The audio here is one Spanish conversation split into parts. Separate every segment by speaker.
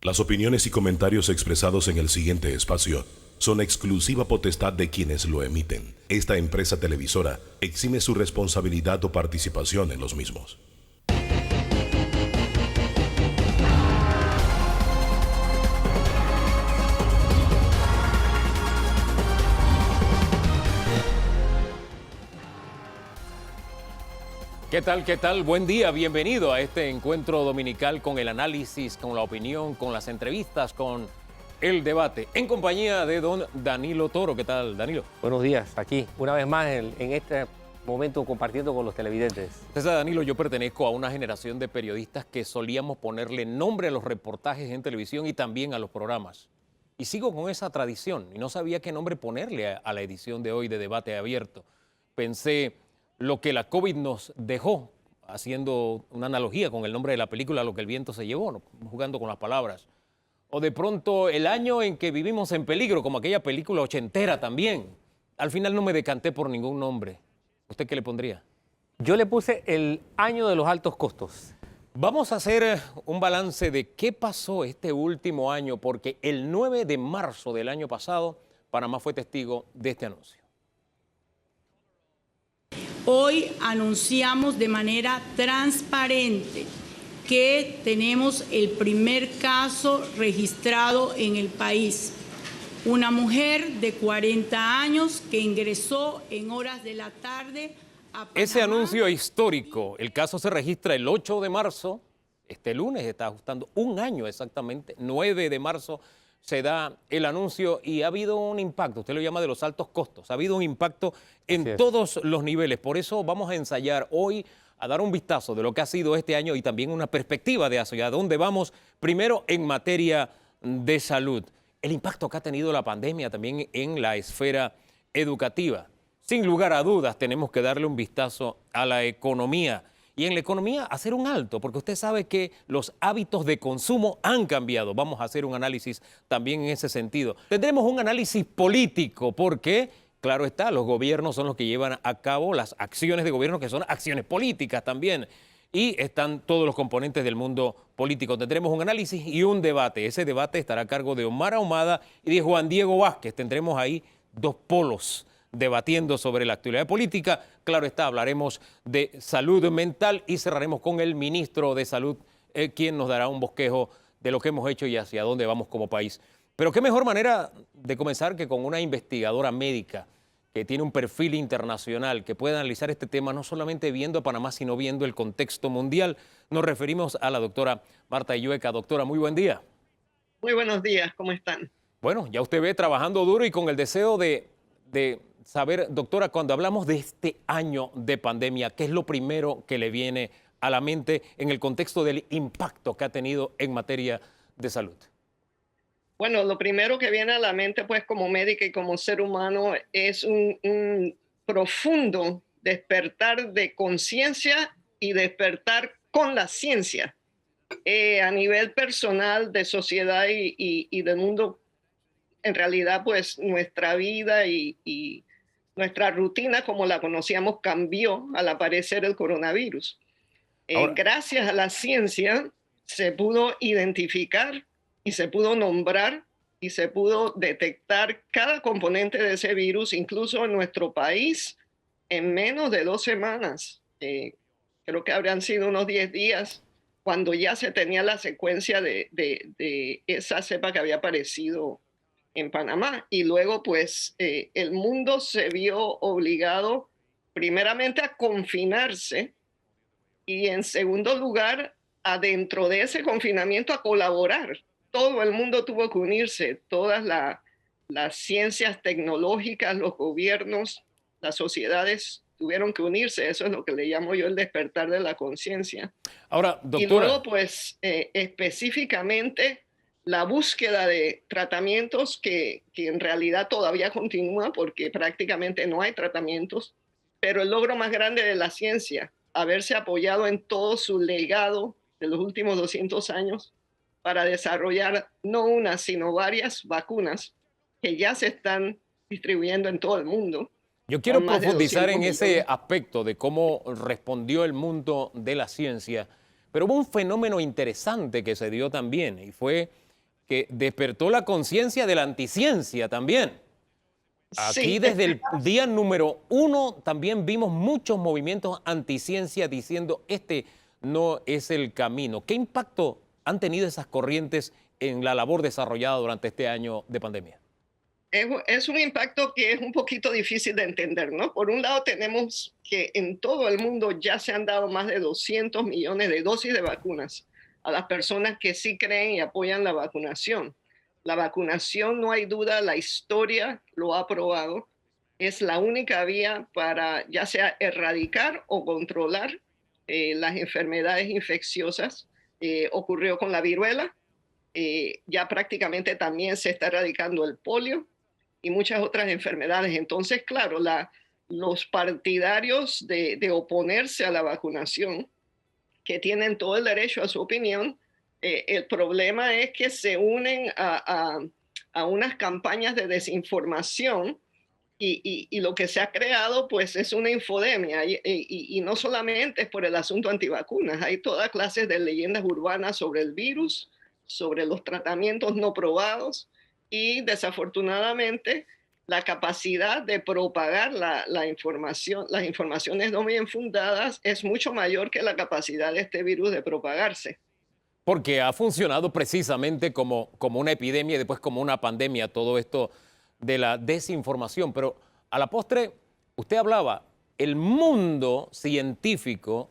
Speaker 1: Las opiniones y comentarios expresados en el siguiente espacio son exclusiva potestad de quienes lo emiten. Esta empresa televisora exime su responsabilidad o participación en los mismos.
Speaker 2: ¿Qué tal? ¿Qué tal? Buen día, bienvenido a este encuentro dominical con el análisis, con la opinión, con las entrevistas, con el debate, en compañía de don Danilo Toro. ¿Qué tal, Danilo?
Speaker 3: Buenos días, aquí, una vez más en este momento compartiendo con los televidentes.
Speaker 2: Usted sabe, Danilo, yo pertenezco a una generación de periodistas que solíamos ponerle nombre a los reportajes en televisión y también a los programas. Y sigo con esa tradición y no sabía qué nombre ponerle a la edición de hoy de Debate Abierto. Pensé lo que la COVID nos dejó, haciendo una analogía con el nombre de la película, Lo que el viento se llevó, ¿no? Jugando con las palabras. O de pronto el año en que vivimos en peligro, como aquella película ochentera también. Al final no me decanté por ningún nombre. ¿Usted qué le pondría?
Speaker 3: Yo le puse el año de los altos costos.
Speaker 2: Vamos a hacer un balance de qué pasó este último año, porque el 9 de marzo del año pasado, Panamá fue testigo de este anuncio.
Speaker 4: Hoy anunciamos de manera transparente que tenemos el primer caso registrado en el país. Una mujer de 40 años que ingresó en horas de la tarde a Panamá.
Speaker 2: Ese anuncio histórico, el caso se registra el 8 de marzo, este lunes está ajustando un año exactamente, 9 de marzo se da el anuncio y ha habido un impacto, usted lo llama de los altos costos, ha habido un impacto en todos los niveles. Por eso vamos a ensayar hoy a dar un vistazo de lo que ha sido este año y también una perspectiva de hacia dónde vamos, primero en materia de salud. El impacto que ha tenido la pandemia también en la esfera educativa. Sin lugar a dudas tenemos que darle un vistazo a la economía. Y en la economía hacer un alto, porque usted sabe que los hábitos de consumo han cambiado. Vamos a hacer un análisis también en ese sentido. Tendremos un análisis político, porque, claro está, los gobiernos son los que llevan a cabo las acciones de gobierno, que son acciones políticas también. Y están todos los componentes del mundo político. Tendremos un análisis y un debate. Ese debate estará a cargo de Omar Ahumada y de Juan Diego Vázquez. Tendremos ahí dos polos debatiendo sobre la actualidad política. Claro está, hablaremos de salud mental y cerraremos con el ministro de Salud, quien nos dará un bosquejo de lo que hemos hecho y hacia dónde vamos como país. Pero qué mejor manera de comenzar que con una investigadora médica que tiene un perfil internacional, que puede analizar este tema no solamente viendo a Panamá, sino viendo el contexto mundial. Nos referimos a la doctora Marta Illueca. Doctora, muy buen día.
Speaker 5: Muy buenos días, ¿cómo están?
Speaker 2: Bueno, ya usted ve trabajando duro y con el deseo de saber, doctora, cuando hablamos de este año de pandemia, ¿qué es lo primero que le viene a la mente en el contexto del impacto que ha tenido en materia de salud?
Speaker 5: Bueno, lo primero que viene a la mente, pues como médica y como ser humano, es un profundo despertar de conciencia y despertar con la ciencia. A nivel personal, de sociedad y del mundo, en realidad, pues nuestra vida y nuestra rutina como la conocíamos cambió al aparecer el coronavirus. Gracias a la ciencia se pudo identificar y se pudo nombrar y se pudo detectar cada componente de ese virus, incluso en nuestro país, en menos de 2 semanas. Creo que habrían sido unos 10 días cuando ya se tenía la secuencia de esa cepa que había aparecido en Panamá. Y luego, pues, el mundo se vio obligado primeramente a confinarse y en segundo lugar, adentro de ese confinamiento a colaborar. Todo el mundo tuvo que unirse, todas las ciencias tecnológicas, los gobiernos, las sociedades tuvieron que unirse. Eso es lo que le llamo yo el despertar de la conciencia.
Speaker 2: Ahora, doctora.
Speaker 5: Y luego, pues, específicamente la búsqueda de tratamientos que en realidad todavía continúa porque prácticamente no hay tratamientos, pero el logro más grande de la ciencia, haberse apoyado en todo su legado de los últimos 200 años para desarrollar no una, sino varias vacunas que ya se están distribuyendo en todo el mundo.
Speaker 2: Yo quiero profundizar en ese aspecto de cómo respondió el mundo de la ciencia, pero hubo un fenómeno interesante que se dio también y fue que despertó la conciencia de la anticiencia también. Aquí
Speaker 5: Sí,
Speaker 2: desde el día número 1 también vimos muchos movimientos anticiencia diciendo este no es el camino. ¿Qué impacto han tenido esas corrientes en la labor desarrollada durante este año de pandemia?
Speaker 5: es un impacto que es un poquito difícil de entender, ¿no? Por un lado tenemos que en todo el mundo ya se han dado más de 200 millones de dosis de vacunas a las personas que sí creen y apoyan la vacunación. La vacunación, no hay duda, la historia lo ha probado, es la única vía para ya sea erradicar o controlar las enfermedades infecciosas. Ocurrió con la viruela, ya prácticamente también se está erradicando el polio y muchas otras enfermedades. Entonces, claro, los partidarios de oponerse a la vacunación, que tienen todo el derecho a su opinión, el problema es que se unen a unas campañas de desinformación y lo que se ha creado pues es una infodemia y no solamente es por el asunto antivacunas, hay toda clase de leyendas urbanas sobre el virus, sobre los tratamientos no probados y desafortunadamente la capacidad de propagar la información, las informaciones no bien fundadas es mucho mayor que la capacidad de este virus de propagarse.
Speaker 2: Porque ha funcionado precisamente como una epidemia y después como una pandemia, todo esto de la desinformación. Pero a la postre, usted hablaba, el mundo científico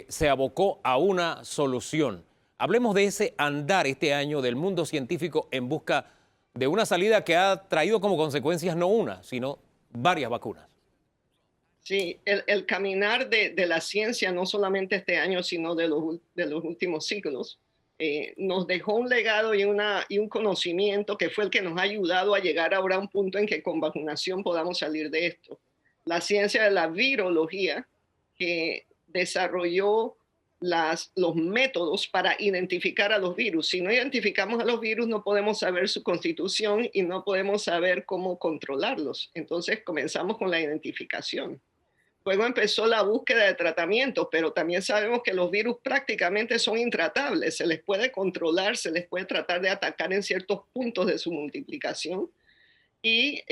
Speaker 2: se abocó a una solución. Hablemos de ese andar este año del mundo científico en busca de una salida que ha traído como consecuencias no una, sino varias vacunas.
Speaker 5: Sí, el caminar de la ciencia, no solamente este año, sino de los últimos siglos, nos dejó un legado y un conocimiento que fue el que nos ha ayudado a llegar ahora a un punto en que con vacunación podamos salir de esto. La ciencia de la virología, que desarrolló los métodos para identificar a los virus. Si no identificamos a los virus, no podemos saber su constitución y no podemos saber cómo controlarlos. Entonces comenzamos con la identificación. Luego empezó la búsqueda de tratamientos, pero también sabemos que los virus prácticamente son intratables. Se les puede controlar, se les puede tratar de atacar en ciertos puntos de su multiplicación. Y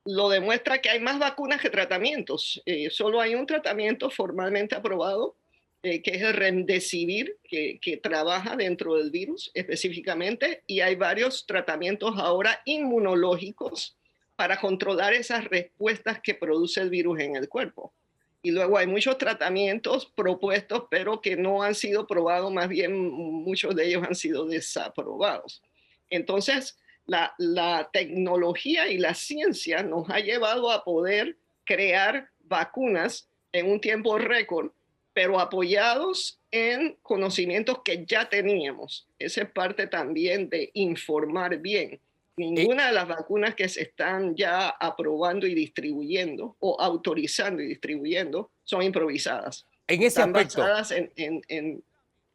Speaker 5: lo demuestra que hay más vacunas que tratamientos. Solo hay un tratamiento formalmente aprobado, que es el Remdesivir, que trabaja dentro del virus específicamente, y hay varios tratamientos ahora inmunológicos para controlar esas respuestas que produce el virus en el cuerpo. Y luego hay muchos tratamientos propuestos, pero que no han sido probados, más bien muchos de ellos han sido desaprobados. Entonces, la tecnología y la ciencia nos ha llevado a poder crear vacunas en un tiempo récord, pero apoyados en conocimientos que ya teníamos. Esa es parte también de informar bien. Ninguna de las vacunas que se están ya aprobando y distribuyendo o autorizando y distribuyendo son improvisadas.
Speaker 2: En ese
Speaker 5: Están
Speaker 2: aspecto,
Speaker 5: basadas en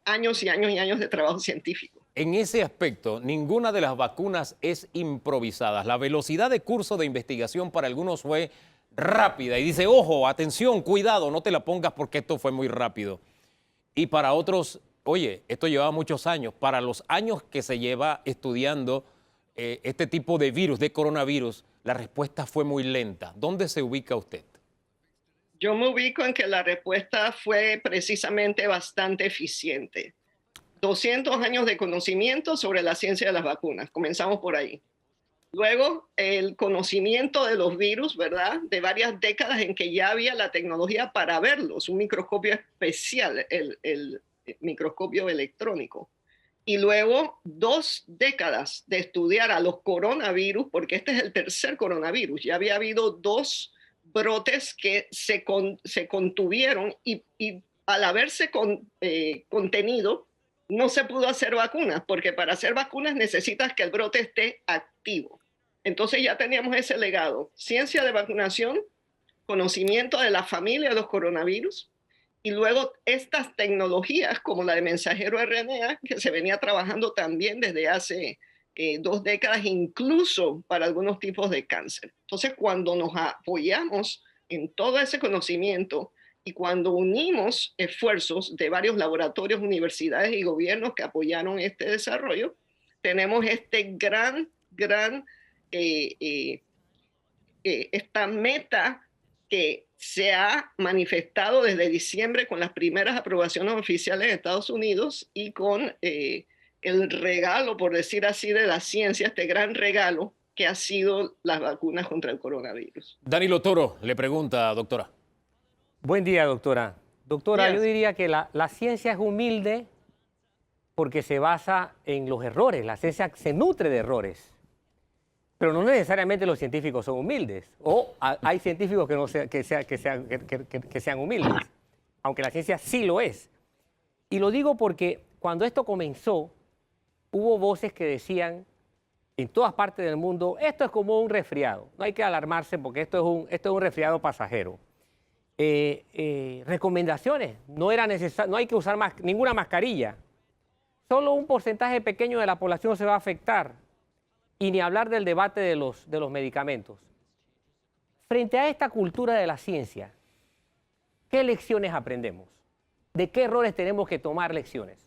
Speaker 5: años y años y años de trabajo científico.
Speaker 2: en ese aspecto, ninguna de las vacunas es improvisada. La velocidad de curso de investigación para algunos fue rápida y dice, ojo, atención, cuidado, no te la pongas porque esto fue muy rápido. Y para otros, oye, esto llevaba muchos años. Para los años que se lleva estudiando este tipo de virus, de coronavirus, la respuesta fue muy lenta. ¿Dónde se ubica usted?
Speaker 5: Yo me ubico en que la respuesta fue precisamente bastante eficiente. 200 años de conocimiento sobre la ciencia de las vacunas. Comenzamos por ahí. Luego, el conocimiento de los virus, ¿verdad? De varias décadas en que ya había la tecnología para verlos, un microscopio especial, el microscopio electrónico. Y luego 2 décadas de estudiar a los coronavirus, porque este es el tercer coronavirus. Ya había habido 2 brotes que se contuvieron y al haberse contenido, no se pudo hacer vacunas, porque para hacer vacunas necesitas que el brote esté activo. Entonces ya teníamos ese legado, ciencia de vacunación, conocimiento de la familia de los coronavirus, y luego estas tecnologías como la de mensajero RNA, que se venía trabajando también desde hace 2 décadas, incluso para algunos tipos de cáncer. Entonces, cuando nos apoyamos en todo ese conocimiento y cuando unimos esfuerzos de varios laboratorios, universidades y gobiernos que apoyaron este desarrollo, tenemos este esta meta que se ha manifestado desde diciembre con las primeras aprobaciones oficiales de Estados Unidos y con el regalo, por decir así, de la ciencia, este gran regalo que ha sido las vacunas contra el coronavirus.
Speaker 2: Danilo Toro le pregunta, doctora.
Speaker 3: Buen día, doctora. Doctora,
Speaker 5: Yes.
Speaker 3: yo diría que la ciencia es humilde porque se basa en los errores. La ciencia se nutre de errores. Pero no necesariamente los científicos son humildes. O hay científicos que sean humildes, aunque la ciencia sí lo es. Y lo digo porque cuando esto comenzó, hubo voces que decían en todas partes del mundo, esto es como un resfriado. No hay que alarmarse porque esto es un resfriado pasajero. Recomendaciones, no hay que usar ninguna mascarilla. Solo un porcentaje pequeño de la población se va a afectar. Y ni hablar del debate de los medicamentos. Frente a esta cultura de la ciencia, ¿qué lecciones aprendemos? ¿De qué errores tenemos que tomar lecciones?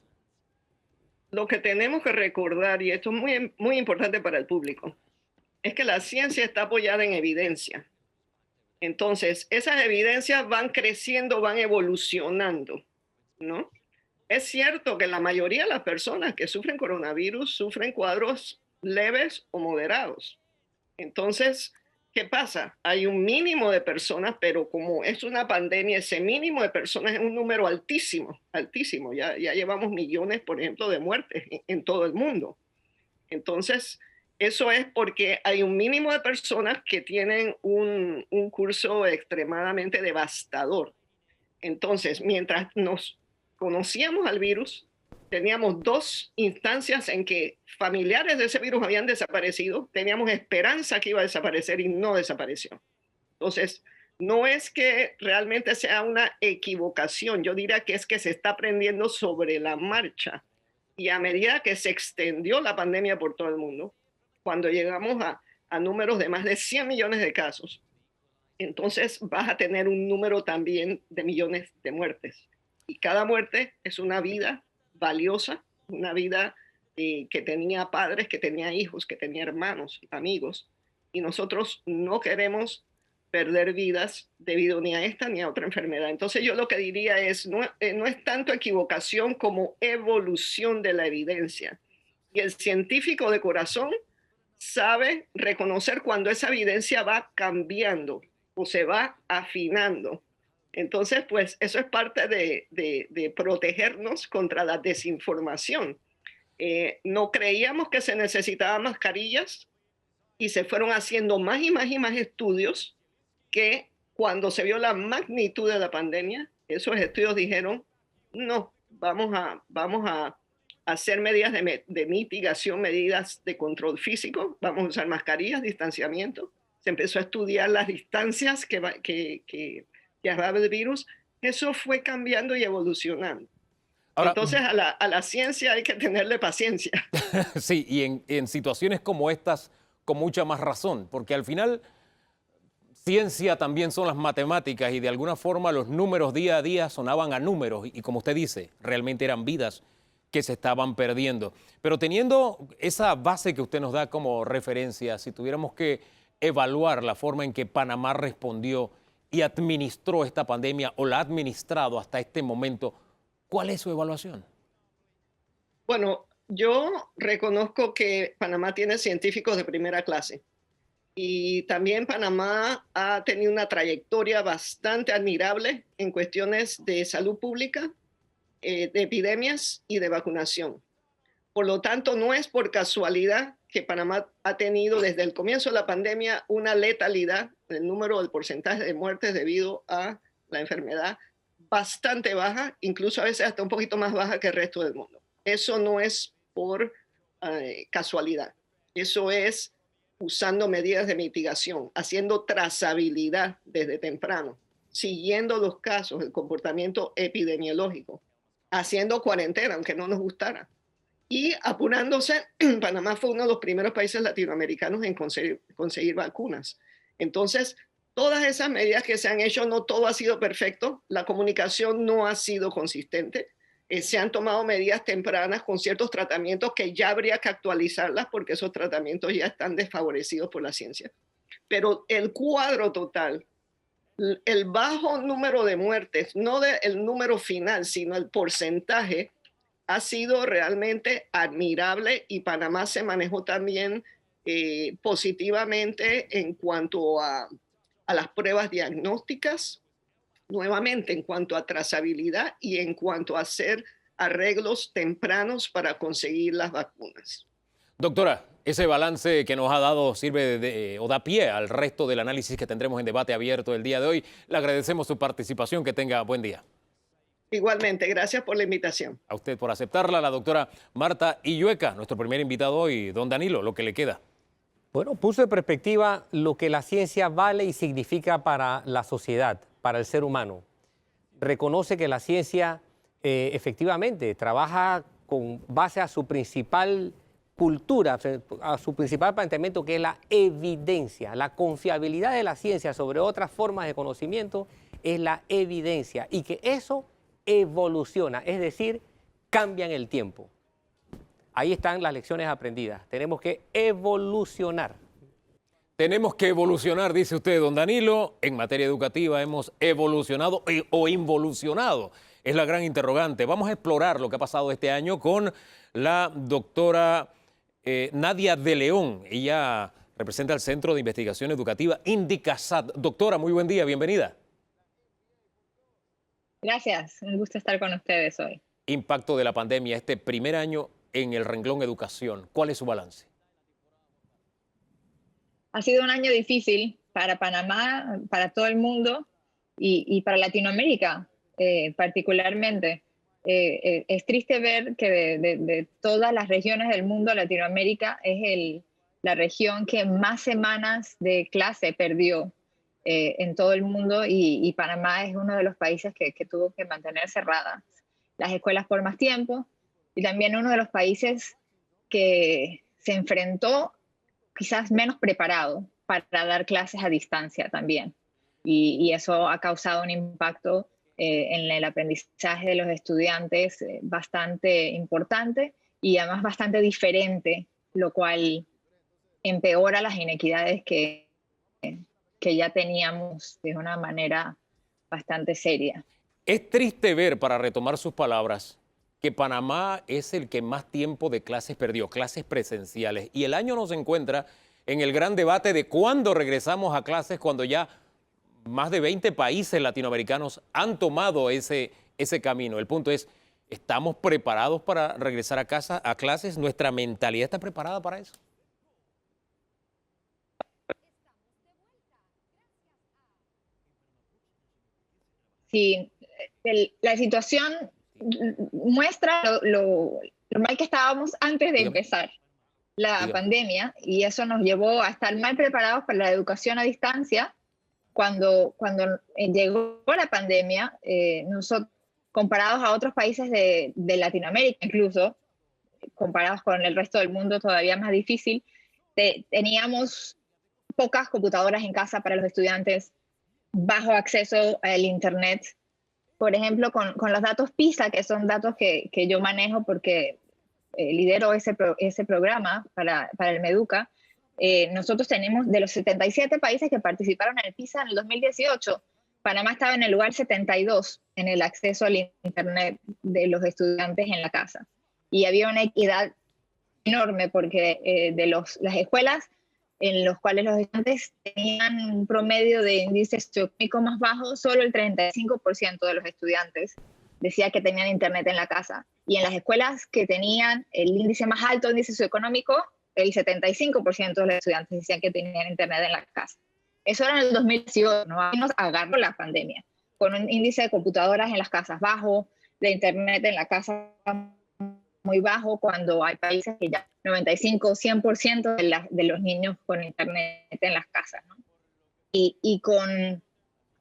Speaker 5: Lo que tenemos que recordar, y esto es muy, muy importante para el público, es que la ciencia está apoyada en evidencia. Entonces, esas evidencias van creciendo, van evolucionando, ¿no? Es cierto que la mayoría de las personas que sufren coronavirus sufren cuadros leves o moderados. Entonces, ¿qué pasa? Hay un mínimo de personas, pero como es una pandemia, ese mínimo de personas es un número altísimo, altísimo. Ya llevamos millones, por ejemplo, de muertes en todo el mundo. Entonces, eso es porque hay un mínimo de personas que tienen un curso extremadamente devastador. Entonces, mientras nos conocíamos al virus, teníamos 2 instancias en que familiares de ese virus habían desaparecido, teníamos esperanza que iba a desaparecer y no desapareció. Entonces, no es que realmente sea una equivocación, yo diría que es que se está aprendiendo sobre la marcha. Y a medida que se extendió la pandemia por todo el mundo, cuando llegamos a números de más de 100 millones de casos, entonces vas a tener un número también de millones de muertes. Y cada muerte es una vida valiosa, una vida que tenía padres, que tenía hijos, que tenía hermanos, amigos. Y nosotros no queremos perder vidas debido ni a esta ni a otra enfermedad. Entonces yo lo que diría es, no es tanto equivocación como evolución de la evidencia. Y el científico de corazón sabe reconocer cuando esa evidencia va cambiando o se va afinando. Entonces, pues eso es parte de protegernos contra la desinformación. No creíamos que se necesitaban mascarillas y se fueron haciendo más y más y más estudios que cuando se vio la magnitud de la pandemia, esos estudios dijeron, no, vamos a hacer medidas de mitigación, medidas de control físico, vamos a usar mascarillas, distanciamiento. Se empezó a estudiar las distancias que llevaba el virus. Eso fue cambiando y evolucionando. Ahora, entonces a la ciencia hay que tenerle paciencia.
Speaker 2: Sí, y en situaciones como estas, con mucha más razón, porque al final ciencia también son las matemáticas y de alguna forma los números día a día sonaban a números y como usted dice, realmente eran vidas que se estaban perdiendo. Pero teniendo esa base que usted nos da como referencia, si tuviéramos que evaluar la forma en que Panamá respondió y administró esta pandemia o la ha administrado hasta este momento, ¿cuál es su evaluación?
Speaker 5: Bueno, yo reconozco que Panamá tiene científicos de primera clase y también Panamá ha tenido una trayectoria bastante admirable en cuestiones de salud pública, de epidemias y de vacunación. Por lo tanto, no es por casualidad que Panamá ha tenido desde el comienzo de la pandemia una letalidad, el número del porcentaje de muertes debido a la enfermedad bastante baja, incluso a veces hasta un poquito más baja que el resto del mundo. Eso no es por casualidad, eso es usando medidas de mitigación, haciendo trazabilidad desde temprano, siguiendo los casos, el comportamiento epidemiológico, haciendo cuarentena, aunque no nos gustara. Y apurándose, Panamá fue uno de los primeros países latinoamericanos en conseguir vacunas. Entonces, todas esas medidas que se han hecho, no todo ha sido perfecto, la comunicación no ha sido consistente se han tomado medidas tempranas con ciertos tratamientos que ya habría que actualizarlas porque esos tratamientos ya están desfavorecidos por la ciencia. Pero el cuadro total, el bajo número de muertes, no el número final, sino el porcentaje, ha sido realmente admirable y Panamá se manejó también positivamente en cuanto a las pruebas diagnósticas, nuevamente en cuanto a trazabilidad y en cuanto a hacer arreglos tempranos para conseguir las vacunas.
Speaker 2: Doctora, ese balance que nos ha dado sirve o da pie al resto del análisis que tendremos en debate abierto el día de hoy. Le agradecemos su participación. Que tenga buen día.
Speaker 5: Igualmente, gracias por la invitación.
Speaker 2: A usted por aceptarla, la doctora Marta Illueca, nuestro primer invitado hoy. Don Danilo, lo que le queda.
Speaker 3: Bueno, puso en perspectiva lo que la ciencia vale y significa para la sociedad, para el ser humano. Reconoce que la ciencia efectivamente trabaja con base a su principal cultura, a su principal planteamiento, que es la evidencia. La confiabilidad de la ciencia sobre otras formas de conocimiento es la evidencia, y que eso evoluciona, es decir, cambia en el tiempo. Ahí están las lecciones aprendidas. Tenemos que evolucionar.
Speaker 2: Tenemos que evolucionar, dice usted, don Danilo. En materia educativa hemos evolucionado o involucionado. Es la gran interrogante. Vamos a explorar lo que ha pasado este año con la doctora Nadia de León. Ella representa el Centro de Investigación Educativa INDICASAT. Doctora, muy buen día, bienvenida.
Speaker 6: Gracias, un gusto estar con ustedes hoy.
Speaker 2: Impacto de la pandemia, este primer año en el renglón educación. ¿Cuál es su balance?
Speaker 6: Ha sido un año difícil para Panamá, para todo el mundo y para Latinoamérica particularmente. Es triste ver que de todas las regiones del mundo, Latinoamérica es la región que más semanas de clase perdió en todo el mundo, y Panamá es uno de los países que tuvo que mantener cerradas las escuelas por más tiempo, y también uno de los países que se enfrentó quizás menos preparado para dar clases a distancia también. Y eso ha causado un impacto en el aprendizaje de los estudiantes bastante importante y además bastante diferente, lo cual empeora las inequidades que ya teníamos de una manera bastante seria.
Speaker 2: Es triste ver, para retomar sus palabras, que Panamá es el que más tiempo de clases perdió, clases presenciales. Y el año nos encuentra en el gran debate de cuándo regresamos a clases, cuando ya más de 20 países latinoamericanos han tomado ese camino. El punto es, ¿estamos preparados para regresar a casa, a clases? ¿Nuestra mentalidad está preparada para eso?
Speaker 6: Sí, la situación muestra lo mal que estábamos antes de empezar la pandemia, y eso nos llevó a estar mal preparados para la educación a distancia. Cuando llegó la pandemia, nosotros, comparados a otros países de Latinoamérica, incluso comparados con el resto del mundo, todavía más difícil, teníamos pocas computadoras en casa para los estudiantes, bajo acceso al internet. Por ejemplo, con los datos PISA, que son datos que yo manejo porque lidero ese programa para el MEDUCA, nosotros tenemos, de los 77 países que participaron en el PISA en el 2018, Panamá estaba en el lugar 72 en el acceso al internet de los estudiantes en la casa. Y había una equidad enorme porque de las escuelas en los cuales los estudiantes tenían un promedio de índice socioeconómico más bajo, solo el 35% de los estudiantes decía que tenían internet en la casa. Y en las escuelas que tenían el índice más alto, índice socioeconómico, el 75% de los estudiantes decían que tenían internet en la casa. Eso era en el 2018, ¿no? Ahí nos agarró la pandemia, con un índice de computadoras en las casas bajo, de internet en la casa muy bajo, cuando hay países que ya 95, 100% de los niños con internet en las casas, ¿no? Y con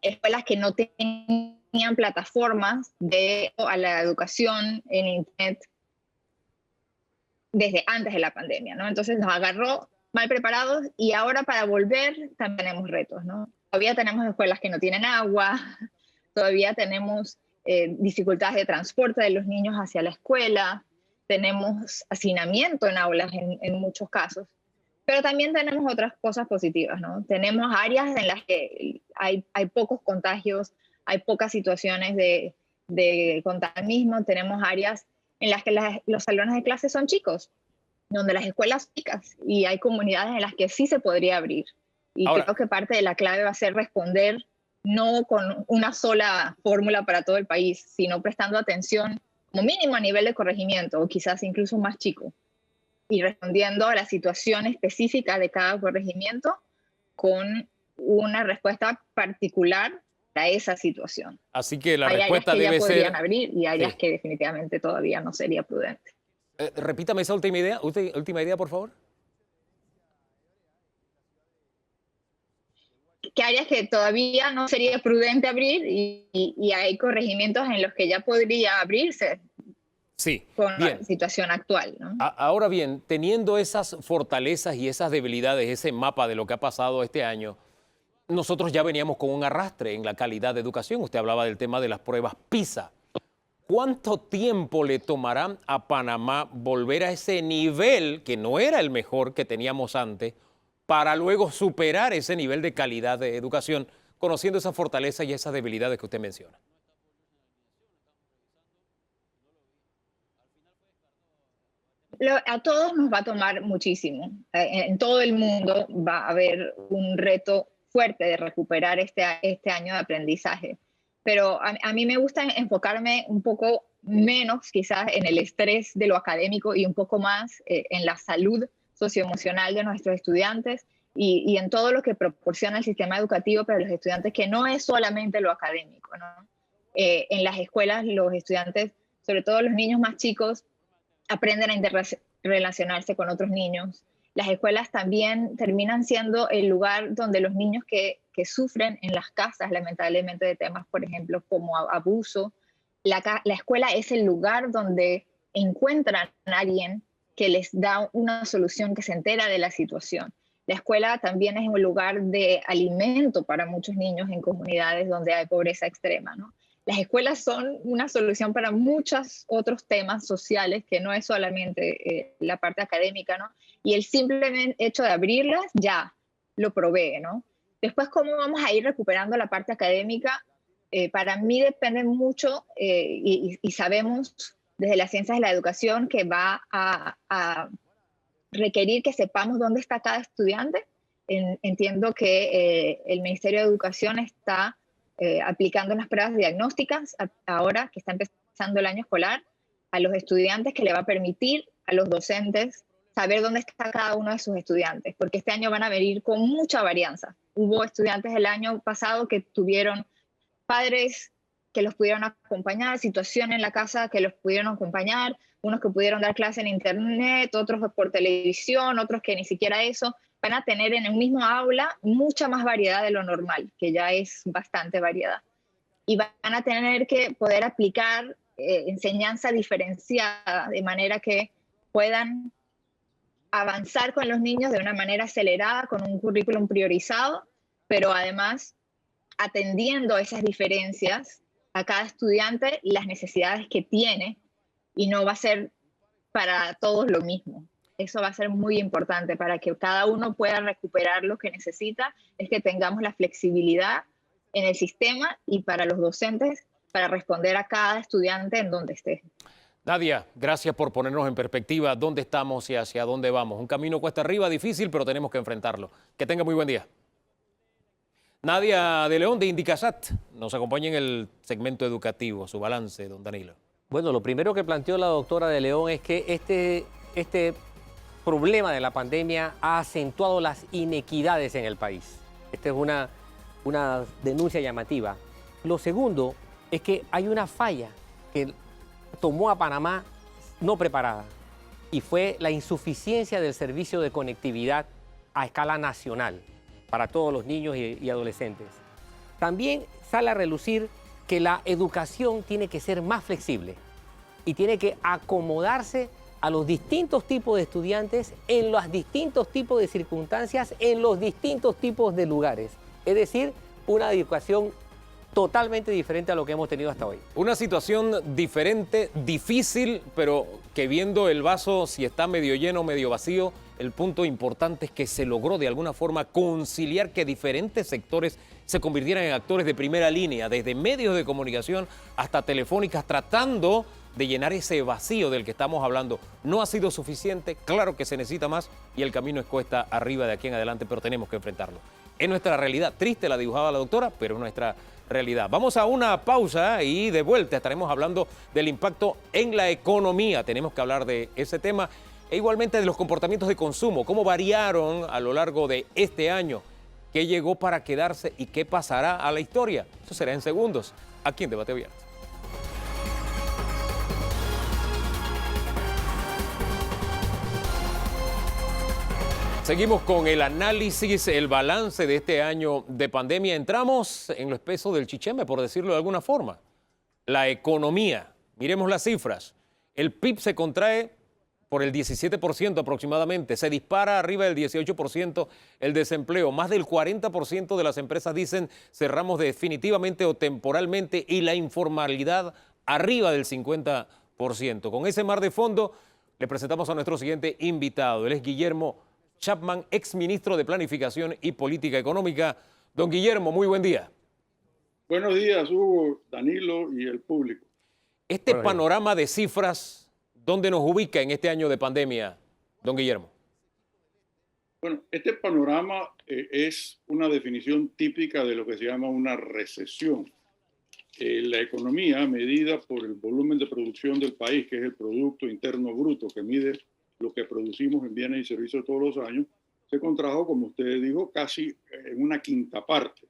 Speaker 6: escuelas que no tenían plataformas a la educación en internet desde antes de la pandemia, ¿no? Entonces nos agarró mal preparados, y ahora para volver también tenemos retos, ¿no? Todavía tenemos escuelas que no tienen agua, todavía tenemos dificultades de transporte de los niños hacia la escuela, tenemos hacinamiento en aulas en muchos casos, pero también tenemos otras cosas positivas, ¿no? Tenemos áreas en las que hay pocos contagios, hay pocas situaciones de contagiamismo, tenemos áreas en las que los salones de clase son chicos, donde las escuelas son chicas, y hay comunidades en las que sí se podría abrir. Y
Speaker 2: Ahora,
Speaker 6: creo que parte de la clave va a ser responder no con una sola fórmula para todo el país, sino prestando atención como mínimo a nivel de corregimiento, o quizás incluso más chico, y respondiendo a la situación específica de cada corregimiento con una respuesta particular a esa situación.
Speaker 2: así que la
Speaker 6: Hay
Speaker 2: respuesta
Speaker 6: áreas que
Speaker 2: debe
Speaker 6: ya podrían
Speaker 2: ser...
Speaker 6: abrir y áreas
Speaker 2: Sí.
Speaker 6: que definitivamente todavía no sería prudente.
Speaker 2: repítame esa última idea, por favor.
Speaker 6: Que áreas que todavía no sería prudente abrir y hay corregimientos en los que ya podría abrirse
Speaker 2: Sí,
Speaker 6: con
Speaker 2: bien.
Speaker 6: la situación actual, ¿no?
Speaker 2: Ahora bien, teniendo esas fortalezas y esas debilidades, ese mapa de lo que ha pasado este año, nosotros ya veníamos con un arrastre en la calidad de educación. Usted hablaba del tema de las pruebas PISA. ¿Cuánto tiempo le tomará a Panamá volver a ese nivel, que no era el mejor que teníamos antes, para luego superar ese nivel de calidad de educación, conociendo esas fortalezas y esas debilidades que usted menciona?
Speaker 6: A todos nos va a tomar muchísimo. En todo el mundo va a haber un reto fuerte de recuperar este año de aprendizaje. Pero a mí me gusta enfocarme un poco menos quizás en el estrés de lo académico y un poco más en la salud socioemocional de nuestros estudiantes y en todo lo que proporciona el sistema educativo para los estudiantes, que no es solamente lo académico, ¿no? En las escuelas los estudiantes, sobre todo los niños más chicos, aprenden a interrelacionarse con otros niños. Las escuelas también terminan siendo el lugar donde los niños que sufren en las casas, lamentablemente, de temas, por ejemplo, como abuso, la escuela es el lugar donde encuentran a alguien que les da una solución, que se entera de la situación. La escuela también es un lugar de alimento para muchos niños en comunidades donde hay pobreza extrema, ¿no? Las escuelas son una solución para muchos otros temas sociales que no es solamente la parte académica, ¿no? Y el simple hecho de abrirlas ya lo provee, ¿no? Después, ¿cómo vamos a ir recuperando la parte académica? Para mí depende mucho y sabemos desde las ciencias de la educación que va a requerir que sepamos dónde está cada estudiante. Entiendo que el Ministerio de Educación está aplicando unas pruebas diagnósticas ahora que está empezando el año escolar a los estudiantes, que le va a permitir a los docentes saber dónde está cada uno de sus estudiantes, porque este año van a venir con mucha varianza. Hubo estudiantes el año pasado que tuvieron padres que los pudieron acompañar, situación en la casa que los pudieron acompañar, unos que pudieron dar clase en internet, otros por televisión, otros que ni siquiera eso. Van a tener en el mismo aula mucha más variedad de lo normal, que ya es bastante variedad. Y van a tener que poder aplicar enseñanza diferenciada, de manera que puedan avanzar con los niños de una manera acelerada, con un currículum priorizado, pero además atendiendo esas diferencias a cada estudiante y las necesidades que tiene, y no va a ser para todos lo mismo. Eso va a ser muy importante para que cada uno pueda recuperar lo que necesita, es que tengamos la flexibilidad en el sistema y para los docentes para responder a cada estudiante en donde esté.
Speaker 2: Nadia, gracias por ponernos en perspectiva dónde estamos y hacia dónde vamos. Un camino cuesta arriba, difícil, pero tenemos que enfrentarlo. Que tenga muy buen día. Nadia de León, de Indicasat, nos acompaña en el segmento educativo, su balance, don Danilo.
Speaker 3: Bueno, lo primero que planteó la doctora de León es que este problema de la pandemia ha acentuado las inequidades en el país. Esta es una denuncia llamativa. Lo segundo es que hay una falla que tomó a Panamá no preparada, y fue la insuficiencia del servicio de conectividad a escala nacional para todos los niños y adolescentes. También sale a relucir que la educación tiene que ser más flexible y tiene que acomodarse a los distintos tipos de estudiantes en los distintos tipos de circunstancias, en los distintos tipos de lugares. Es decir, una educación totalmente diferente a lo que hemos tenido hasta hoy.
Speaker 2: Una situación diferente, difícil, pero que viendo el vaso si está medio lleno o medio vacío, el punto importante es que se logró de alguna forma conciliar que diferentes sectores se convirtieran en actores de primera línea, desde medios de comunicación hasta telefónicas, tratando de llenar ese vacío del que estamos hablando. No ha sido suficiente, claro que se necesita más y el camino es cuesta arriba de aquí en adelante, pero tenemos que enfrentarlo. Es nuestra realidad, triste la dibujaba la doctora, pero es nuestra realidad. Vamos a una pausa y de vuelta estaremos hablando del impacto en la economía. Tenemos que hablar de ese tema e igualmente de los comportamientos de consumo, cómo variaron a lo largo de este año, qué llegó para quedarse y qué pasará a la historia. Eso será en segundos, aquí en Debate Abierto. Seguimos con el análisis, el balance de este año de pandemia. Entramos en lo espeso del chicheme, por decirlo de alguna forma. La economía. Miremos las cifras. El PIB se contrae por el 17% aproximadamente. Se dispara arriba del 18% el desempleo. Más del 40% de las empresas dicen cerramos definitivamente o temporalmente y la informalidad arriba del 50%. Con ese mar de fondo le presentamos a nuestro siguiente invitado. Él es Guillermo Chapman, exministro de Planificación y Política Económica. Don Guillermo, muy buen día.
Speaker 7: Buenos días, Hugo, Danilo y el público.
Speaker 2: Este panorama de cifras, ¿dónde nos ubica en este año de pandemia, don Guillermo?
Speaker 7: Bueno, este panorama es una definición típica de lo que se llama una recesión. La economía, medida por el volumen de producción del país, que es el Producto Interno Bruto, que mide lo que producimos en bienes y servicios todos los años, se contrajo, como usted dijo, casi en una quinta parte,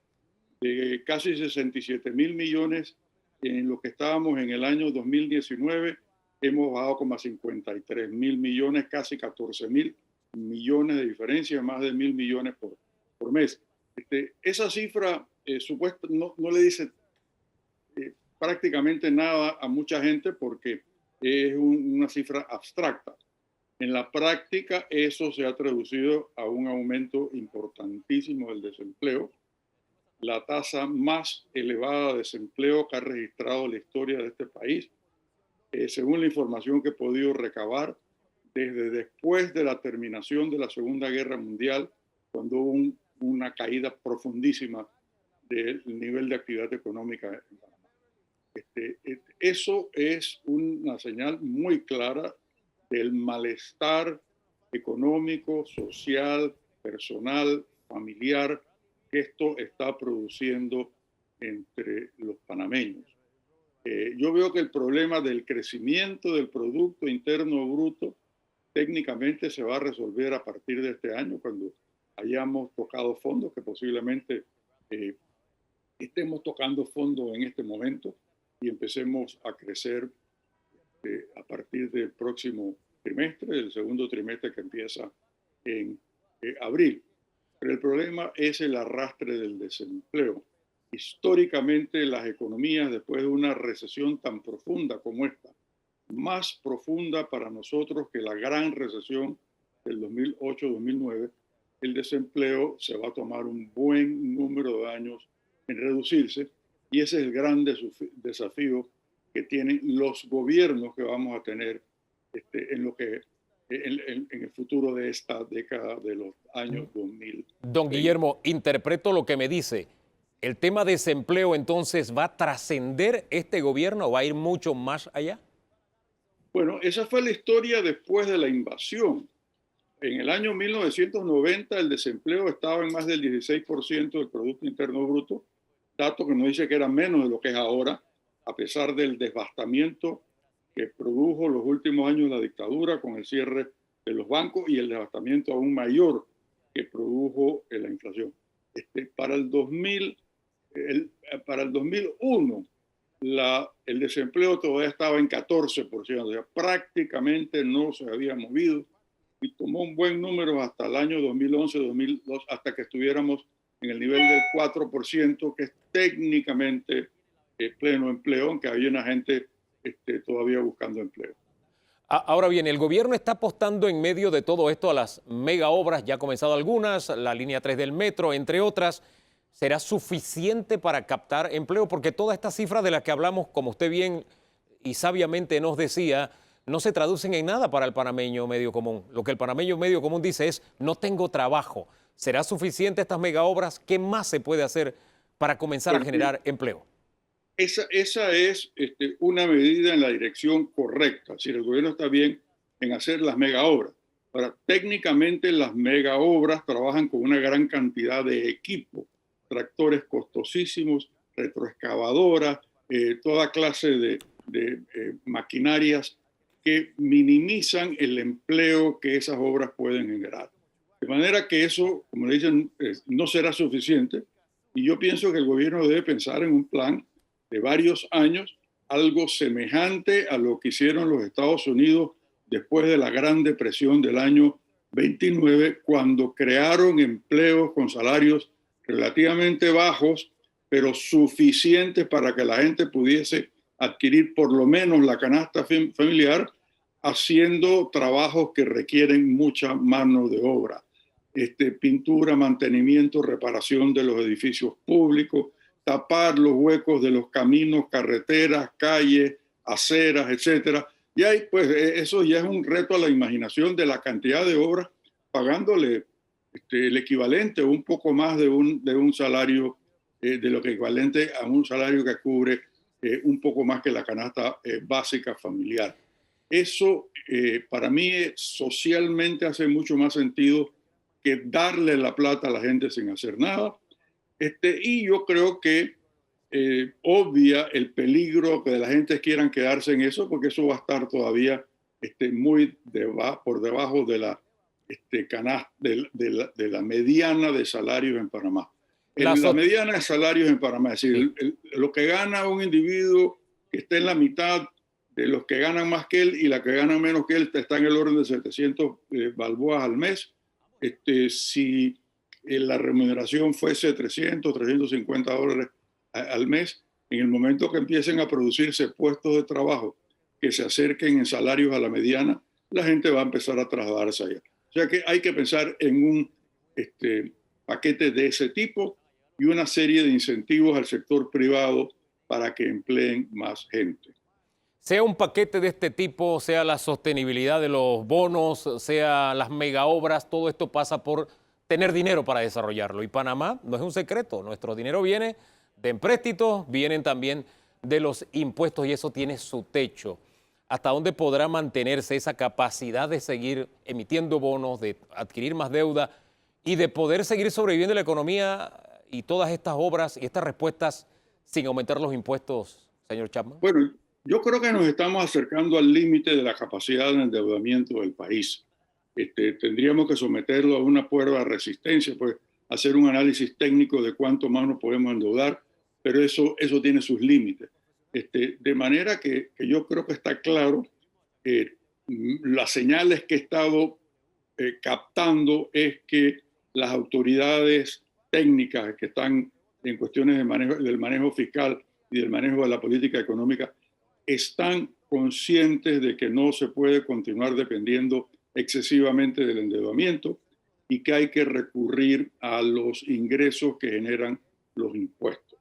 Speaker 7: de casi 67.000 millones en lo que estábamos en el año 2019, hemos bajado como a 53.000 millones, casi 14.000 millones de diferencia, más de 1.000 millones por mes. Esa cifra supuesta no le dice prácticamente nada a mucha gente porque es una cifra abstracta. En la práctica, eso se ha traducido a un aumento importantísimo del desempleo, la tasa más elevada de desempleo que ha registrado la historia de este país, según la información que he podido recabar, desde después de la terminación de la Segunda Guerra Mundial, cuando hubo una caída profundísima del nivel de actividad económica en Panamá. Eso es una señal muy clara del malestar económico, social, personal, familiar que esto está produciendo entre los panameños. Yo veo que el problema del crecimiento del Producto Interno Bruto técnicamente se va a resolver a partir de este año, cuando hayamos tocado fondos, que posiblemente estemos tocando fondos en este momento y empecemos a crecer a partir del próximo trimestre, el segundo trimestre que empieza en abril. Pero el problema es el arrastre del desempleo. Históricamente, las economías, después de una recesión tan profunda como esta, más profunda para nosotros que la gran recesión del 2008-2009, el desempleo se va a tomar un buen número de años en reducirse, y ese es el gran desafío que tienen los gobiernos que vamos a tener en el futuro de esta década de los años 2000.
Speaker 2: Don Guillermo, interpreto lo que me dice. ¿El tema de desempleo entonces va a trascender este gobierno o va a ir mucho más allá?
Speaker 7: Bueno, esa fue la historia después de la invasión. En el año 1990 el desempleo estaba en más del 16% del Producto Interno Bruto, dato que nos dice que era menos de lo que es ahora, a pesar del devastamiento que produjo los últimos años la dictadura con el cierre de los bancos y el devastamiento aún mayor que produjo la inflación. Para el 2001, el desempleo todavía estaba en 14%, o sea, prácticamente no se había movido y tomó un buen número hasta el año 2011-2002, hasta que estuviéramos en el nivel del 4%, que es técnicamente pleno empleo, aunque hay una gente todavía buscando empleo.
Speaker 2: Ahora bien, el gobierno está apostando en medio de todo esto a las mega obras, ya ha comenzado algunas, la línea 3 del metro, entre otras. ¿será suficiente para captar empleo? Porque todas estas cifras de las que hablamos, como usted bien y sabiamente nos decía, no se traducen en nada para el panameño medio común. Lo que el panameño medio común dice es, no tengo trabajo. ¿Será suficiente estas megaobras? ¿Qué más se puede hacer para comenzar a generar empleo?
Speaker 7: Esa es una medida en la dirección correcta. Es decir, el gobierno está bien en hacer las megaobras. Ahora, técnicamente las megaobras trabajan con una gran cantidad de equipo, tractores costosísimos, retroexcavadoras, toda clase de maquinarias que minimizan el empleo que esas obras pueden generar. De manera que eso, como le dicen, no será suficiente. Y yo pienso que el gobierno debe pensar en un plan de varios años, algo semejante a lo que hicieron los Estados Unidos después de la Gran Depresión del año 29, cuando crearon empleos con salarios relativamente bajos, pero suficientes para que la gente pudiese adquirir por lo menos la canasta familiar, haciendo trabajos que requieren mucha mano de obra. Pintura, mantenimiento, reparación de los edificios públicos, tapar los huecos de los caminos, carreteras, calles, aceras, etcétera. Y ahí, pues, eso ya es un reto a la imaginación de la cantidad de obras, pagándole el equivalente o un poco más de un salario, de lo que equivalente a un salario que cubre un poco más que la canasta básica familiar. Eso, para mí, socialmente hace mucho más sentido que darle la plata a la gente sin hacer nada. Y yo creo que obvia el peligro que la gente quieran quedarse en eso, porque eso va a estar todavía muy por debajo de la canasta, de la mediana de salarios en Panamá. La mediana de salarios en Panamá, es decir, lo que gana un individuo que está en la mitad de los que ganan más que él y la que gana menos que él está en el orden de 700 balboas al mes. Si la remuneración fuese 300, 350 dólares al mes, en el momento que empiecen a producirse puestos de trabajo que se acerquen en salarios a la mediana, la gente va a empezar a trasladarse allá. O sea que hay que pensar en un paquete de ese tipo y una serie de incentivos al sector privado para que empleen más gente.
Speaker 2: Sea un paquete de este tipo, sea la sostenibilidad de los bonos, sea las megaobras, todo esto pasa por tener dinero para desarrollarlo. Y Panamá no es un secreto, nuestro dinero viene de empréstitos, vienen también de los impuestos y eso tiene su techo. ¿Hasta dónde podrá mantenerse esa capacidad de seguir emitiendo bonos, de adquirir más deuda y de poder seguir sobreviviendo la economía y todas estas obras y estas respuestas sin aumentar los impuestos, señor Chapman?
Speaker 7: Bueno, yo creo que nos estamos acercando al límite de la capacidad de endeudamiento del país. Tendríamos que someterlo a una prueba de resistencia, pues hacer un análisis técnico de cuánto más nos podemos endeudar, pero eso tiene sus límites. De manera que yo creo que está claro, las señales que he estado captando es que las autoridades técnicas que están en cuestiones del manejo fiscal y del manejo de la política económica están conscientes de que no se puede continuar dependiendo excesivamente del endeudamiento y que hay que recurrir a los ingresos que generan los impuestos.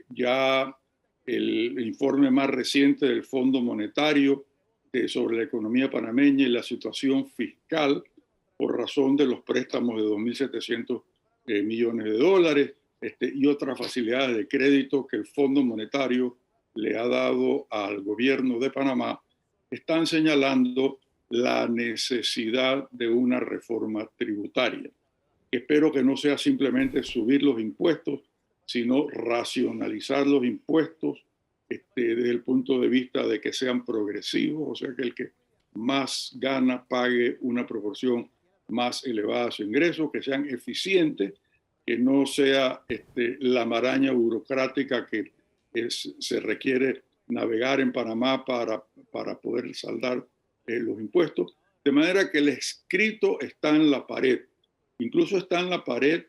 Speaker 7: Ya el informe más reciente del Fondo Monetario sobre la economía panameña y la situación fiscal por razón de los préstamos de 2.700 millones de dólares y otras facilidades de crédito que el Fondo Monetario le ha dado al gobierno de Panamá, están señalando la necesidad de una reforma tributaria. Espero que no sea simplemente subir los impuestos, sino racionalizar los impuestos desde el punto de vista de que sean progresivos, o sea, que el que más gana pague una proporción más elevada a su ingreso, que sean eficientes, que no sea la maraña burocrática que se requiere navegar en Panamá para poder saldar los impuestos. De manera que el escrito está en la pared. Incluso está en la pared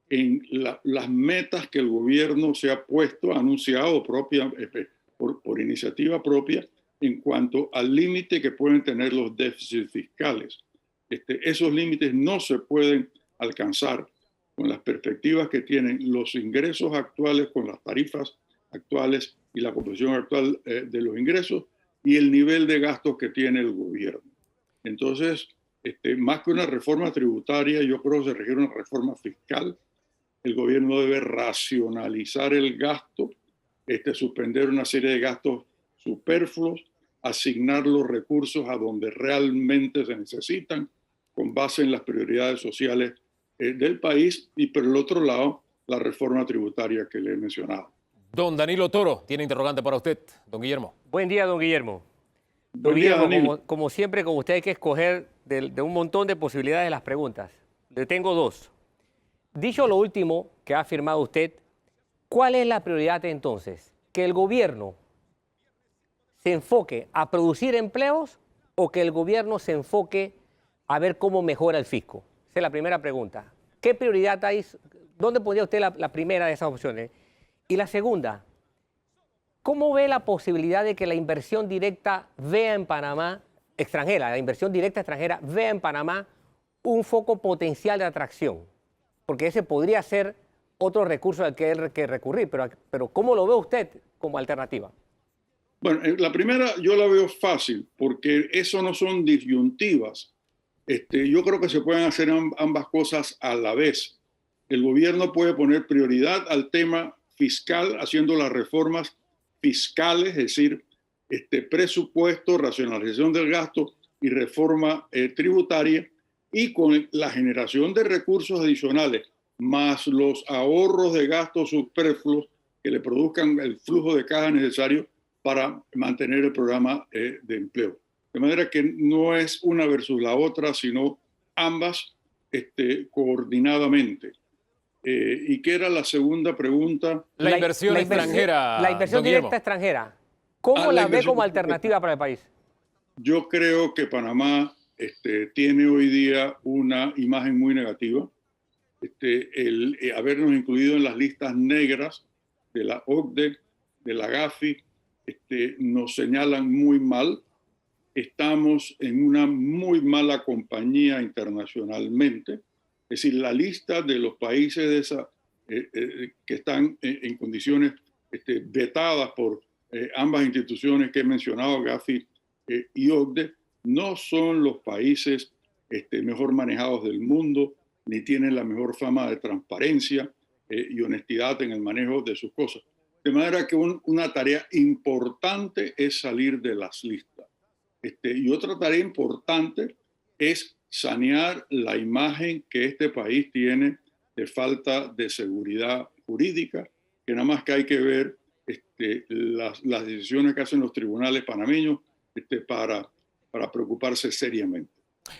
Speaker 7: en las metas que el gobierno se ha puesto, ha anunciado por iniciativa propia, en cuanto al límite que pueden tener los déficits fiscales. Esos límites no se pueden alcanzar con las perspectivas que tienen los ingresos actuales, con las tarifas actuales y la composición actual de los ingresos y el nivel de gastos que tiene el gobierno. Entonces, más que una reforma tributaria, yo creo que se requiere una reforma fiscal. El gobierno debe racionalizar el gasto, suspender una serie de gastos superfluos, asignar los recursos a donde realmente se necesitan, con base en las prioridades sociales del país, y por el otro lado, la reforma tributaria que le he mencionado.
Speaker 2: Don Danilo Toro tiene interrogante para usted, don Guillermo.
Speaker 3: Buen día, don Guillermo. Don
Speaker 7: Buen día,
Speaker 3: Guillermo,
Speaker 7: Danilo.
Speaker 3: como siempre, con usted hay que escoger de un montón de posibilidades las preguntas. Le tengo dos. Dicho lo último que ha afirmado usted, ¿cuál es la prioridad entonces? ¿Que el gobierno se enfoque a producir empleos o que el gobierno se enfoque a ver cómo mejora el fisco? Esa es la primera pregunta. ¿Qué prioridad hay? ¿Dónde pondría usted la primera de esas opciones? Y la segunda, ¿cómo ve la posibilidad de que la inversión directa vea en Panamá, extranjera, la inversión directa extranjera vea en Panamá un foco potencial de atracción? Porque ese podría ser otro recurso al que hay que recurrir, pero ¿cómo lo ve usted como alternativa?
Speaker 7: Bueno, la primera yo la veo fácil, porque eso no son disyuntivas. Yo creo que se pueden hacer ambas cosas a la vez. El gobierno puede poner prioridad al tema fiscal, haciendo las reformas fiscales, es decir, presupuesto, racionalización del gasto y reforma tributaria, y con la generación de recursos adicionales, más los ahorros de gastos superfluos que le produzcan el flujo de caja necesario para mantener el programa de empleo. De manera que no es una versus la otra, sino ambas coordinadamente. ¿Y qué era la segunda pregunta?
Speaker 2: La inversión extranjera.
Speaker 3: La inversión
Speaker 2: don Guillermo.
Speaker 3: directa extranjera. ¿Cómo la ve como alternativa para el país?
Speaker 7: Yo creo que Panamá tiene hoy día una imagen muy negativa. El habernos incluido en las listas negras de la OCDE, de la GAFI, nos señalan muy mal. Estamos en una muy mala compañía internacionalmente. Es decir, la lista de los países de esa, que están en condiciones vetadas por ambas instituciones que he mencionado, GAFI y OCDE, no son los países mejor manejados del mundo, ni tienen la mejor fama de transparencia y honestidad en el manejo de sus cosas. De manera que una tarea importante es salir de las listas. Y otra tarea importante es sanear la imagen que este país tiene de falta de seguridad jurídica, que nada más que hay que ver las decisiones que hacen los tribunales panameños para preocuparse seriamente.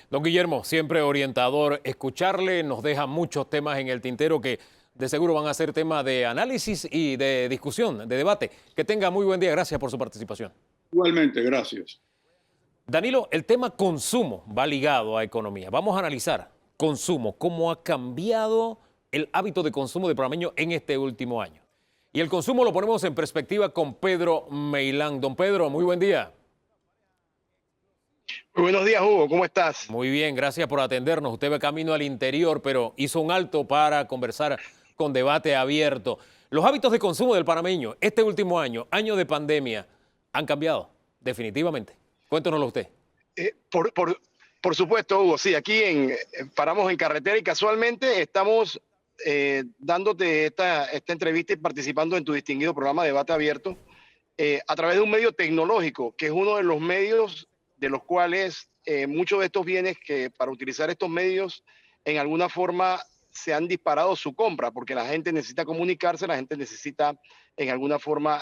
Speaker 2: Don Guillermo, siempre orientador, escucharle nos deja muchos temas en el tintero que de seguro van a ser tema de análisis y de discusión, de debate. Que tenga muy buen día. Gracias por su participación.
Speaker 7: Igualmente, gracias.
Speaker 2: Danilo, el tema consumo va ligado a economía. Vamos a analizar consumo, cómo ha cambiado el hábito de consumo de panameño en este último año. Y el consumo lo ponemos en perspectiva con Pedro Meilán. Don Pedro, muy buen día.
Speaker 8: Muy buenos días, Hugo. ¿Cómo estás?
Speaker 2: Muy bien, gracias por atendernos. Usted va camino al interior, pero hizo un alto para conversar con debate abierto. Los hábitos de consumo del panameño este último año, año de pandemia, han cambiado definitivamente. Cuéntenoslo usted.
Speaker 8: Por supuesto, Hugo. Sí, aquí paramos en carretera y casualmente estamos dándote esta entrevista y participando en tu distinguido programa Debate Abierto a través de un medio tecnológico, que es uno de los medios de los cuales muchos de estos bienes que para utilizar estos medios en alguna forma se han disparado su compra, porque la gente necesita comunicarse, la gente necesita en alguna forma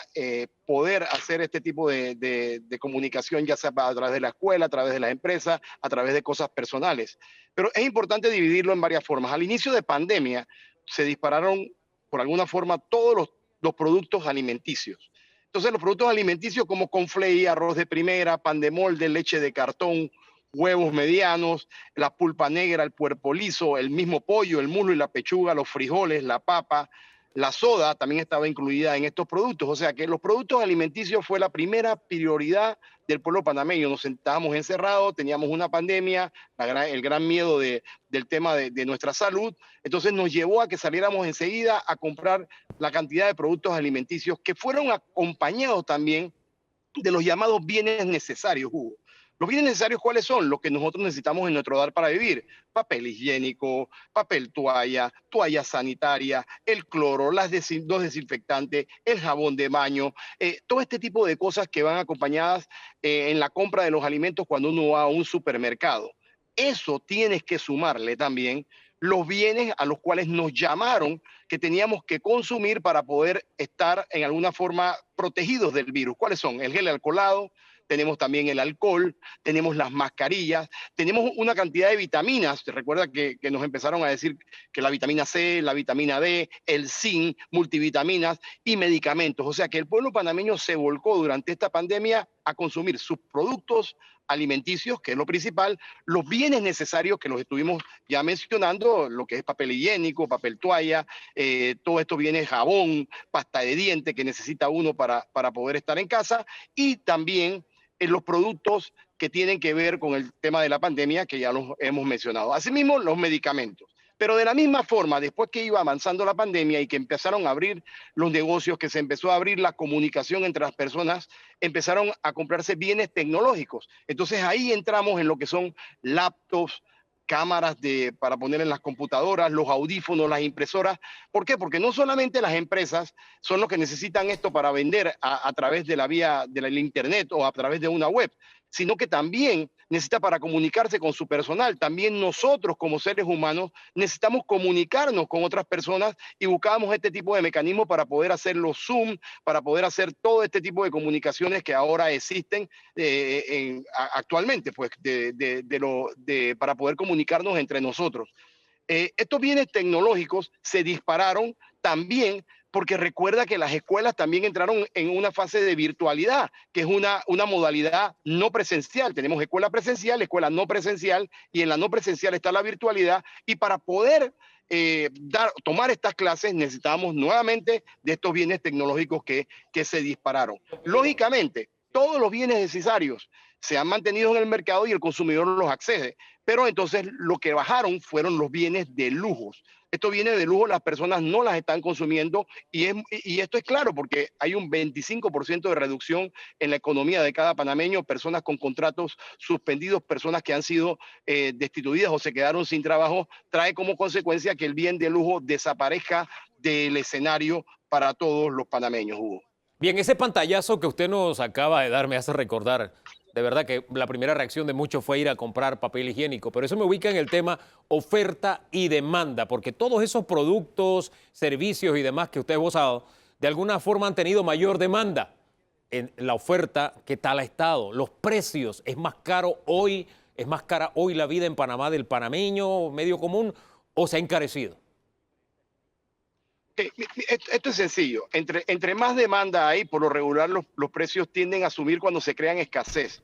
Speaker 8: poder hacer este tipo de comunicación, ya sea a través de la escuela, a través de las empresas, a través de cosas personales. Pero es importante dividirlo en varias formas. Al inicio de pandemia se dispararon por alguna forma todos los productos alimenticios. Entonces los productos alimenticios como conflay, arroz de primera, pan de molde, leche de cartón, huevos medianos, la pulpa negra, el puerco liso, el mismo pollo, el muslo y la pechuga, los frijoles, la papa, La soda también estaba incluida en estos productos. O sea que los productos alimenticios fue la primera prioridad del pueblo panameño. Nos sentábamos encerrados, teníamos una pandemia, el gran miedo del tema de nuestra salud. Entonces nos llevó a que saliéramos enseguida a comprar la cantidad de productos alimenticios que fueron acompañados también de los llamados bienes necesarios, Hugo. Los bienes necesarios, ¿cuáles son? Los que nosotros necesitamos en nuestro hogar para vivir. Papel higiénico, papel toalla, toalla sanitaria, el cloro, los desinfectantes, el jabón de baño, todo este tipo de cosas que van acompañadas en la compra de los alimentos cuando uno va a un supermercado. Eso tienes que sumarle también los bienes a los cuales nos llamaron que teníamos que consumir para poder estar en alguna forma protegidos del virus. ¿Cuáles son? El gel alcoholado, tenemos también el alcohol, tenemos las mascarillas, tenemos una cantidad de vitaminas. Recuerda que nos empezaron a decir que la vitamina C, la vitamina D, el zinc, multivitaminas y medicamentos. O sea que el pueblo panameño se volcó durante esta pandemia a consumir sus productos alimenticios, que es lo principal, los bienes necesarios que los estuvimos ya mencionando, lo que es papel higiénico, papel toalla, todo esto viene jabón, pasta de diente que necesita uno para poder estar en casa, y también los productos que tienen que ver con el tema de la pandemia, que ya los hemos mencionado. Asimismo, los medicamentos. Pero de la misma forma, después que iba avanzando la pandemia y que empezaron a abrir los negocios, que se empezó a abrir la comunicación entre las personas, empezaron a comprarse bienes tecnológicos. Entonces ahí entramos en lo que son laptops, cámaras para poner en las computadoras, los audífonos, las impresoras. ¿Por qué? Porque no solamente las empresas son los que necesitan esto para vender a través de la vía del internet o a través de una web, sino que también necesita para comunicarse con su personal. También nosotros como seres humanos necesitamos comunicarnos con otras personas y buscamos este tipo de mecanismos para poder hacer los Zoom, para poder hacer todo este tipo de comunicaciones que ahora existen actualmente, pues, para poder comunicarnos entre nosotros. Estos bienes tecnológicos se dispararon también porque recuerda que las escuelas también entraron en una fase de virtualidad, que es una modalidad no presencial. Tenemos escuela presencial, escuela no presencial, y en la no presencial está la virtualidad, y para poder tomar estas clases necesitamos nuevamente de estos bienes tecnológicos que se dispararon. Lógicamente, todos los bienes necesarios se han mantenido en el mercado y el consumidor los accede, pero entonces lo que bajaron fueron los bienes de lujos. Estos bienes de lujo las personas no las están consumiendo, y esto es claro porque hay un 25% de reducción en la economía de cada panameño, personas con contratos suspendidos, personas que han sido destituidas o se quedaron sin trabajo. Trae como consecuencia que el bien de lujo desaparezca del escenario para todos los panameños, Hugo.
Speaker 2: Bien, ese pantallazo que usted nos acaba de dar me hace recordar, de verdad que la primera reacción de muchos fue ir a comprar papel higiénico, pero eso me ubica en el tema oferta y demanda, porque todos esos productos, servicios y demás que usted ha esbozado, de alguna forma han tenido mayor demanda. En la oferta, ¿qué tal ha estado? Los precios, ¿es más cara hoy la vida en Panamá del panameño medio común o se ha encarecido?
Speaker 8: Esto es sencillo. Entre más demanda hay, por lo regular los precios tienden a subir cuando se crean escasez.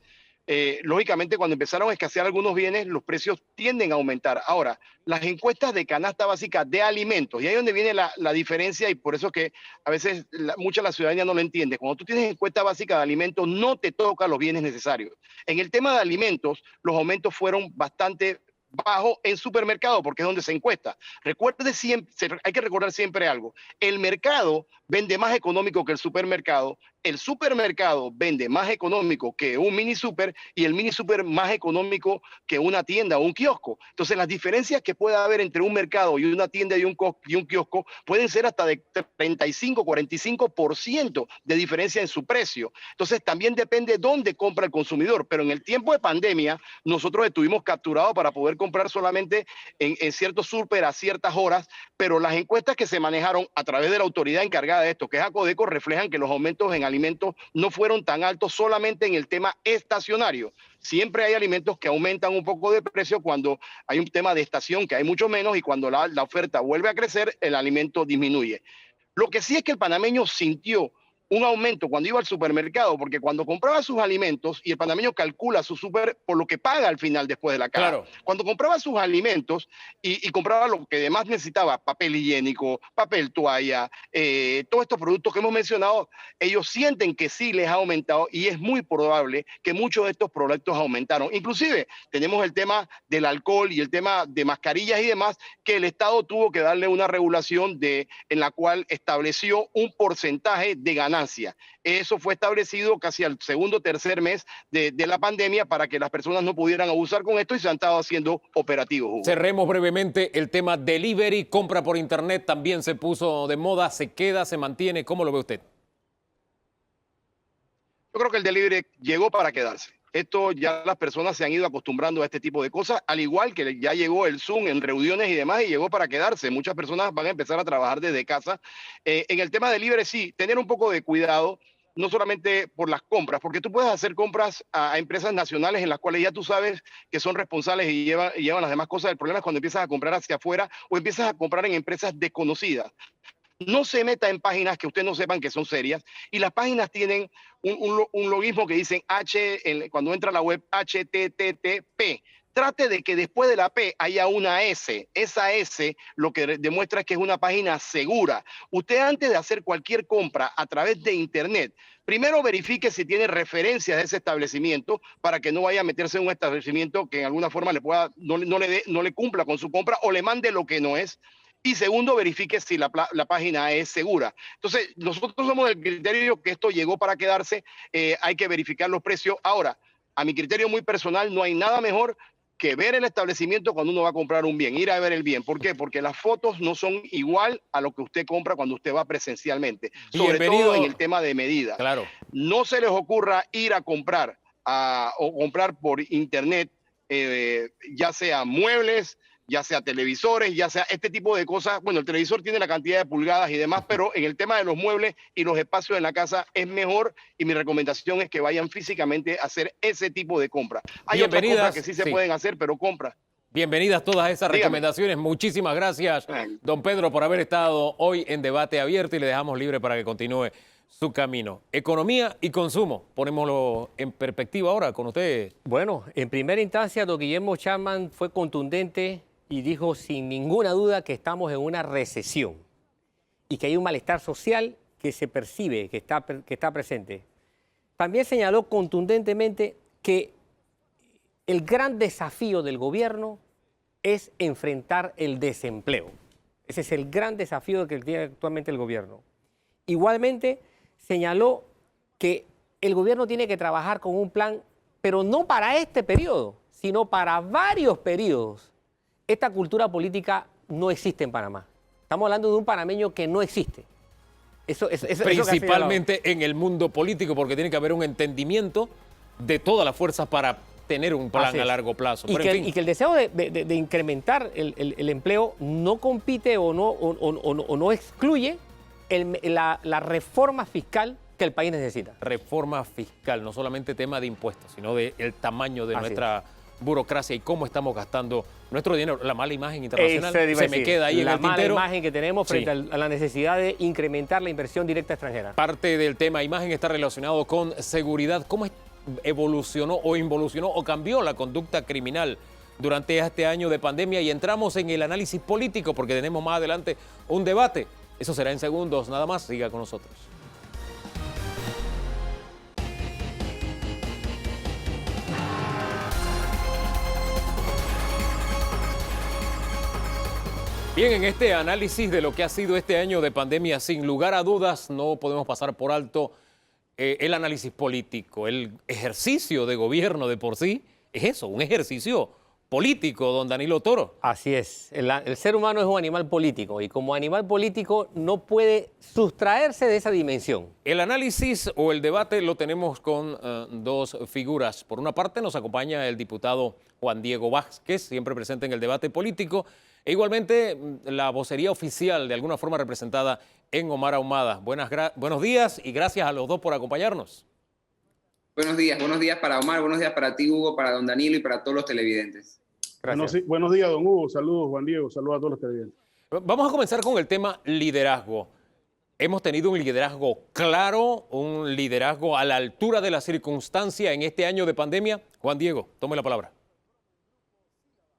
Speaker 8: Lógicamente, cuando empezaron a escasear algunos bienes, los precios tienden a aumentar. Ahora, las encuestas de canasta básica de alimentos, y ahí es donde viene la diferencia, y por eso que a veces mucha de la ciudadanía no lo entiende. Cuando tú tienes encuesta básica de alimentos, no te toca los bienes necesarios. En el tema de alimentos, los aumentos fueron bastante bajo en supermercado, porque es donde se encuesta. Recuerde siempre, hay que recordar siempre algo: el mercado vende más económico que el supermercado vende más económico que un mini super, y el mini super más económico que una tienda o un kiosco. Entonces las diferencias que pueda haber entre un mercado y una tienda y un kiosco pueden ser hasta de 35, 45% de diferencia en su precio. Entonces también depende dónde compra el consumidor, pero en el tiempo de pandemia nosotros estuvimos capturados para poder comprar solamente en ciertos super a ciertas horas, pero las encuestas que se manejaron a través de la autoridad encargada de esto, que es Acodeco, reflejan que los aumentos en alimentos no fueron tan altos solamente en el tema estacionario. Siempre hay alimentos que aumentan un poco de precio cuando hay un tema de estación, que hay mucho menos, y cuando la oferta vuelve a crecer, el alimento disminuye. Lo que sí es que el panameño sintió un aumento cuando iba al supermercado, porque cuando compraba sus alimentos, y el panameño calcula su súper por lo que paga al final después de la caja.
Speaker 2: Claro.
Speaker 8: Cuando compraba sus alimentos y compraba lo que además necesitaba, papel higiénico, papel toalla, todos estos productos que hemos mencionado, ellos sienten que sí les ha aumentado y es muy probable que muchos de estos productos aumentaron. Inclusive tenemos el tema del alcohol y el tema de mascarillas y demás, que el Estado tuvo que darle una regulación en la cual estableció un porcentaje de ganancia. Eso fue establecido casi al segundo o tercer mes de la pandemia para que las personas no pudieran abusar con esto y se han estado haciendo operativos, Hugo.
Speaker 2: Cerremos brevemente el tema delivery, compra por internet, también se puso de moda, se queda, se mantiene. ¿Cómo lo ve usted?
Speaker 8: Yo creo que el delivery llegó para quedarse. Esto ya las personas se han ido acostumbrando a este tipo de cosas, al igual que ya llegó el Zoom en reuniones y demás y llegó para quedarse. Muchas personas van a empezar a trabajar desde casa. En el tema de delivery, sí, tener un poco de cuidado, no solamente por las compras, porque tú puedes hacer compras a empresas nacionales en las cuales ya tú sabes que son responsables y llevan las demás cosas. El problema es cuando empiezas a comprar hacia afuera o empiezas a comprar en empresas desconocidas. No se meta en páginas que ustedes no sepan que son serias, y las páginas tienen un logismo que dicen cuando entra a la web HTTP. Trate de que después de la P haya una S. Esa S lo que demuestra es que es una página segura. Usted, antes de hacer cualquier compra a través de internet, primero verifique si tiene referencias de ese establecimiento para que no vaya a meterse en un establecimiento que en alguna forma no le cumpla con su compra o le mande lo que no es. Y segundo, verifique si la página es segura. Entonces, nosotros somos del criterio que esto llegó para quedarse. Hay que verificar los precios. Ahora, a mi criterio muy personal, no hay nada mejor que ver el establecimiento cuando uno va a comprar un bien, ir a ver el bien. ¿Por qué? Porque las fotos no son igual a lo que usted compra cuando usted va presencialmente. Sobre todo en el tema de medidas.
Speaker 2: Claro.
Speaker 8: No se les ocurra ir a comprar o comprar por internet, ya sea muebles, ya sea televisores, ya sea este tipo de cosas. Bueno, el televisor tiene la cantidad de pulgadas y demás, pero en el tema de los muebles y los espacios en la casa es mejor, y mi recomendación es que vayan físicamente a hacer ese tipo de compra. Hay otras compras que sí se pueden hacer, pero compras.
Speaker 2: Bienvenidas todas esas
Speaker 8: Dígame.
Speaker 2: recomendaciones. Muchísimas gracias, don Pedro, por haber estado hoy en Debate Abierto, y le dejamos libre para que continúe su camino. Economía y consumo. Ponémoslo en perspectiva ahora con usted.
Speaker 3: Bueno, en primera instancia, don Guillermo Chapman fue contundente y dijo sin ninguna duda que estamos en una recesión y que hay un malestar social que se percibe, que está presente. También señaló contundentemente que el gran desafío del gobierno es enfrentar el desempleo. Ese es el gran desafío que tiene actualmente el gobierno. Igualmente señaló que el gobierno tiene que trabajar con un plan, pero no para este periodo, sino para varios periodos. Esta cultura política no existe en Panamá. Estamos hablando de un panameño que no existe.
Speaker 2: Principalmente en el mundo político, porque tiene que haber un entendimiento de todas las fuerzas para tener un plan a largo plazo.
Speaker 3: Y que el deseo de incrementar el empleo no compite o no excluye la reforma fiscal que el país necesita.
Speaker 2: Reforma fiscal, no solamente tema de impuestos, sino del tamaño de nuestra burocracia y cómo estamos gastando nuestro dinero. La mala imagen internacional se me queda ahí en el tintero.
Speaker 3: La mala imagen que tenemos frente a la necesidad de incrementar la inversión directa extranjera.
Speaker 2: Parte del tema imagen está relacionado con seguridad. ¿Cómo evolucionó o involucionó o cambió la conducta criminal durante este año de pandemia? Y entramos en el análisis político porque tenemos más adelante un debate. Eso será en segundos nada más. Siga con nosotros. Bien, en este análisis de lo que ha sido este año de pandemia, sin lugar a dudas, no podemos pasar por alto el análisis político. El ejercicio de gobierno de por sí es eso, un ejercicio político, don Danilo Toro.
Speaker 3: Así es. El ser humano es un animal político y como animal político no puede sustraerse de esa dimensión.
Speaker 2: El análisis o el debate lo tenemos con dos figuras. Por una parte nos acompaña el diputado Juan Diego Vázquez, siempre presente en el debate político, e igualmente la vocería oficial, de alguna forma representada en Omar Ahumada. Buenos días y gracias a los dos por acompañarnos.
Speaker 9: Buenos días para Omar, buenos días para ti, Hugo, para don Danilo y para todos los televidentes.
Speaker 7: Buenos días, don Hugo. Saludos, Juan Diego. Saludos a todos los televidentes.
Speaker 2: Vamos a comenzar con el tema liderazgo. hemos tenido un liderazgo claro, un liderazgo a la altura de la circunstancia en este año de pandemia. Juan Diego, tome la palabra.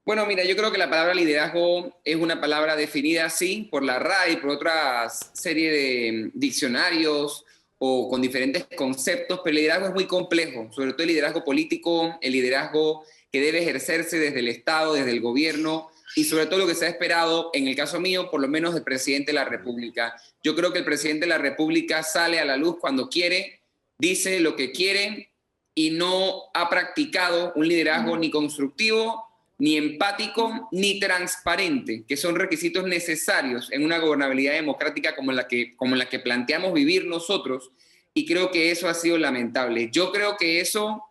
Speaker 9: Bueno, mira, yo creo que la palabra liderazgo es una palabra definida así por la RAE y por otra serie de diccionarios o con diferentes conceptos, pero el liderazgo es muy complejo, sobre todo el liderazgo político, el liderazgo que debe ejercerse desde el Estado, desde el gobierno, y sobre todo lo que se ha esperado, en el caso mío, por lo menos del presidente de la República. Yo creo que el presidente de la República sale a la luz cuando quiere, dice lo que quiere y no ha practicado un liderazgo ni constructivo, ni empático, ni transparente, que son requisitos necesarios en una gobernabilidad democrática como la que planteamos vivir nosotros, y creo que eso ha sido lamentable. Yo creo que eso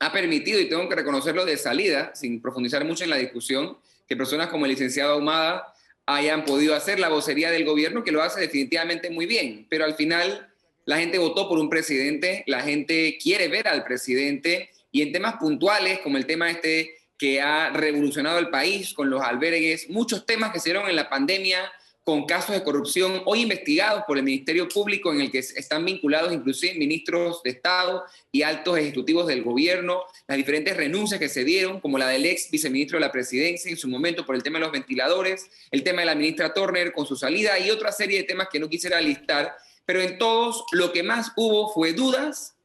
Speaker 9: ha permitido, y tengo que reconocerlo de salida, sin profundizar mucho en la discusión, que personas como el licenciado Ahumada hayan podido hacer la vocería del gobierno, que lo hace definitivamente muy bien, pero al final la gente votó por un presidente, la gente quiere ver al presidente, y en temas puntuales, como el tema que ha revolucionado el país con los albergues, muchos temas que se dieron en la pandemia, con casos de corrupción hoy investigados por el Ministerio Público, en el que están vinculados inclusive ministros de Estado y altos ejecutivos del gobierno, las diferentes renuncias que se dieron, como la del ex viceministro de la Presidencia en su momento por el tema de los ventiladores, el tema de la ministra Turner con su salida y otra serie de temas que no quisiera listar, pero en todos lo que más hubo fue dudas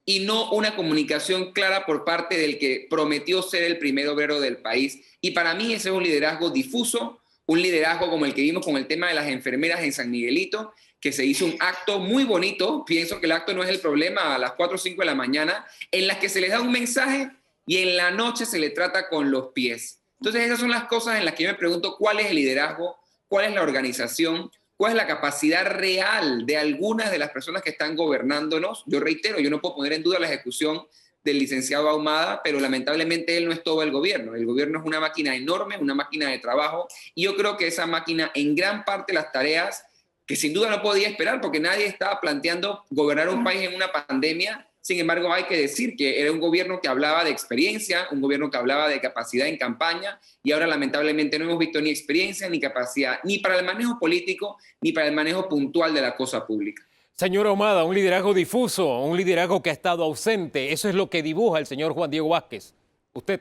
Speaker 9: y no una comunicación clara por parte del que prometió ser el primer obrero del país. Y para mí ese es un liderazgo difuso, un liderazgo como el que vimos con el tema de las enfermeras en San Miguelito, que se hizo un acto muy bonito, pienso que el acto no es el problema, a las 4 o 5 de la mañana, en las que se les da un mensaje y en la noche se le trata con los pies. Entonces esas son las cosas en las que yo me pregunto cuál es el liderazgo, cuál es la organización, cuál es la capacidad real de algunas de las personas que están gobernándonos. Yo reitero, yo no puedo poner en duda la ejecución del licenciado Ahumada, pero lamentablemente él no es todo el gobierno. El gobierno es una máquina enorme, una máquina de trabajo, y yo creo que esa máquina, en gran parte las tareas, que sin duda no podía esperar, porque nadie estaba planteando gobernar un país en una pandemia. Sin embargo, hay que decir que era un gobierno que hablaba de experiencia, un gobierno que hablaba de capacidad en campaña, y ahora lamentablemente no hemos visto ni experiencia ni capacidad, ni para el manejo político, ni para el manejo puntual de la cosa pública.
Speaker 2: Señor Ahumada, un liderazgo difuso, un liderazgo que ha estado ausente. Eso es lo que dibuja el señor Juan Diego Vázquez. ¿Usted?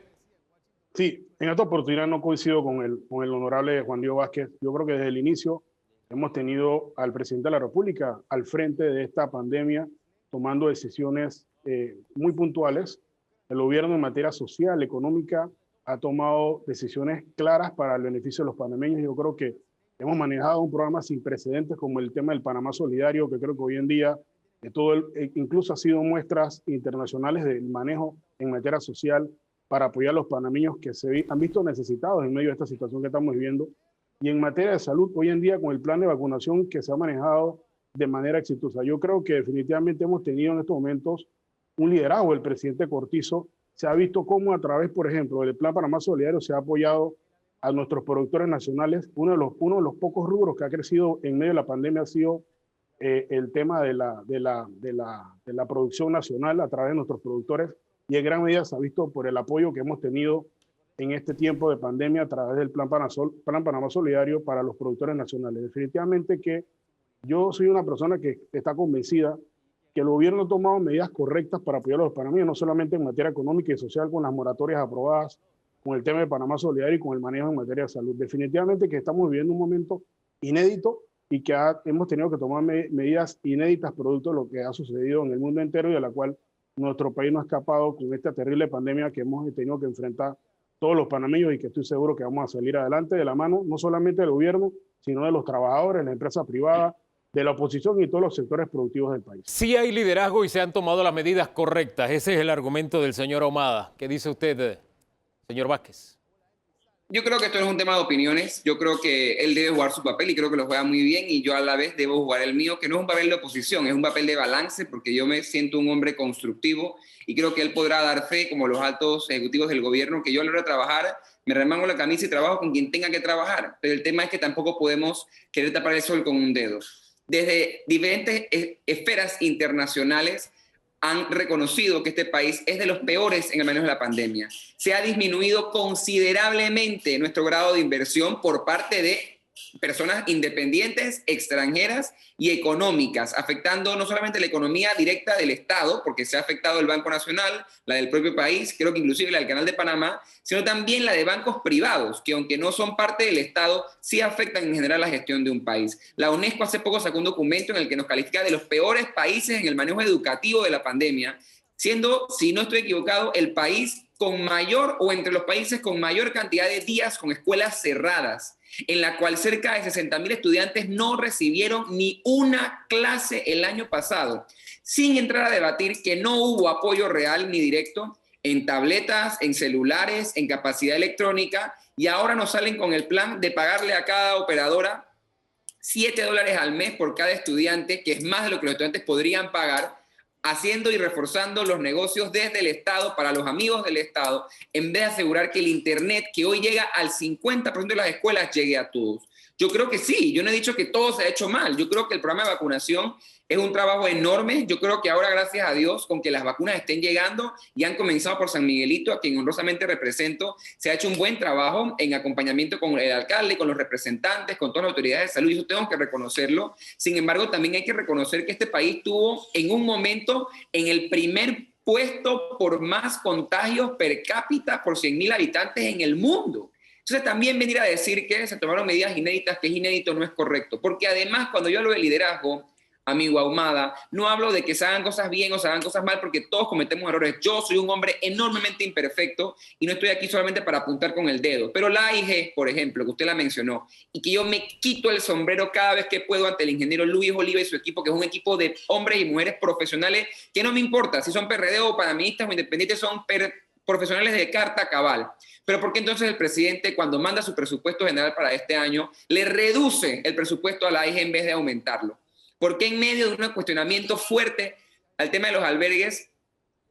Speaker 10: Sí, en esta oportunidad no coincido con el honorable Juan Diego Vázquez. Yo creo que desde el inicio hemos tenido al presidente de la República al frente de esta pandemia, tomando decisiones muy puntuales. El gobierno en materia social, económica, ha tomado decisiones claras para el beneficio de los panameños. Yo creo que hemos manejado un programa sin precedentes como el tema del Panamá Solidario, que creo que hoy en día incluso ha sido muestras internacionales del manejo en materia social para apoyar a los panameños que se han visto necesitados en medio de esta situación que estamos viviendo. Y en materia de salud, hoy en día con el plan de vacunación que se ha manejado de manera exitosa. Yo creo que definitivamente hemos tenido en estos momentos un liderazgo del presidente Cortizo. Se ha visto cómo a través, por ejemplo, del Plan Panamá Solidario se ha apoyado a nuestros productores nacionales. Uno de los pocos rubros que ha crecido en medio de la pandemia ha sido el tema de la producción nacional a través de nuestros productores, y en gran medida se ha visto por el apoyo que hemos tenido en este tiempo de pandemia a través del Plan Panamá Solidario para los productores nacionales. Definitivamente que yo soy una persona que está convencida que el gobierno ha tomado medidas correctas para apoyar a los panameños, no solamente en materia económica y social con las moratorias aprobadas, con el tema de Panamá Solidario y con el manejo en materia de salud. Definitivamente que estamos viviendo un momento inédito y que hemos tenido que tomar medidas inéditas producto de lo que ha sucedido en el mundo entero y de la cual nuestro país no ha escapado con esta terrible pandemia que hemos tenido que enfrentar todos los panameños, y que estoy seguro que vamos a salir adelante de la mano, no solamente del gobierno, sino de los trabajadores, la empresa privada, de la oposición y todos los sectores productivos del país.
Speaker 2: Sí hay liderazgo y se han tomado las medidas correctas. Ese es el argumento del señor Ahumada. ¿Qué dice usted, señor Vázquez?
Speaker 9: Yo creo que esto no es un tema de opiniones. Yo creo que él debe jugar su papel y creo que lo juega muy bien, y yo a la vez debo jugar el mío, que no es un papel de oposición, es un papel de balance, porque yo me siento un hombre constructivo y creo que él podrá dar fe, como los altos ejecutivos del gobierno, que yo a la hora de trabajar me remango la camisa y trabajo con quien tenga que trabajar. Pero el tema es que tampoco podemos querer tapar el sol con un dedo. Desde diferentes esferas internacionales han reconocido que este país es de los peores en el manejo de la pandemia. Se ha disminuido considerablemente nuestro grado de inversión por parte de personas independientes, extranjeras y económicas, afectando no solamente la economía directa del Estado, porque se ha afectado el Banco Nacional, la del propio país, creo que inclusive la del Canal de Panamá, sino también la de bancos privados, que aunque no son parte del Estado, sí afectan en general la gestión de un país. La UNESCO hace poco sacó un documento en el que nos califica de los peores países en el manejo educativo de la pandemia, siendo, si no estoy equivocado, el país con mayor o entre los países con mayor cantidad de días con escuelas cerradas, en la cual cerca de 60.000 estudiantes no recibieron ni una clase el año pasado, sin entrar a debatir que no hubo apoyo real ni directo en tabletas, en celulares, en capacidad electrónica, y ahora nos salen con el plan de pagarle a cada operadora $7 al mes por cada estudiante, que es más de lo que los estudiantes podrían pagar, haciendo y reforzando los negocios desde el Estado para los amigos del Estado, en vez de asegurar que el Internet, que hoy llega al 50% de las escuelas, llegue a todos. Yo creo que sí, yo no he dicho que todo se ha hecho mal, yo creo que el programa de vacunación es un trabajo enorme, yo creo que ahora, gracias a Dios, con que las vacunas estén llegando y han comenzado por San Miguelito, a quien honrosamente represento, se ha hecho un buen trabajo en acompañamiento con el alcalde, con los representantes, con todas las autoridades de salud, y eso tengo que reconocerlo. Sin embargo, también hay que reconocer que este país tuvo en un momento en el primer puesto por más contagios per cápita por 100.000 habitantes en el mundo. Entonces también venir a decir que se tomaron medidas inéditas, que es inédito, no es correcto. Porque además, cuando yo hablo de liderazgo, amigo Ahumada, no hablo de que se hagan cosas bien o se hagan cosas mal, porque todos cometemos errores. Yo soy un hombre enormemente imperfecto y no estoy aquí solamente para apuntar con el dedo. Pero la AIG, por ejemplo, que usted la mencionó, y que yo me quito el sombrero cada vez que puedo ante el ingeniero Luis Oliva y su equipo, que es un equipo de hombres y mujeres profesionales, que no me importa si son PRD o panameñistas o independientes, son profesionales de carta cabal. Pero ¿por qué entonces el presidente, cuando manda su presupuesto general para este año, le reduce el presupuesto a la AIG en vez de aumentarlo? ¿Por qué en medio de un cuestionamiento fuerte al tema de los albergues,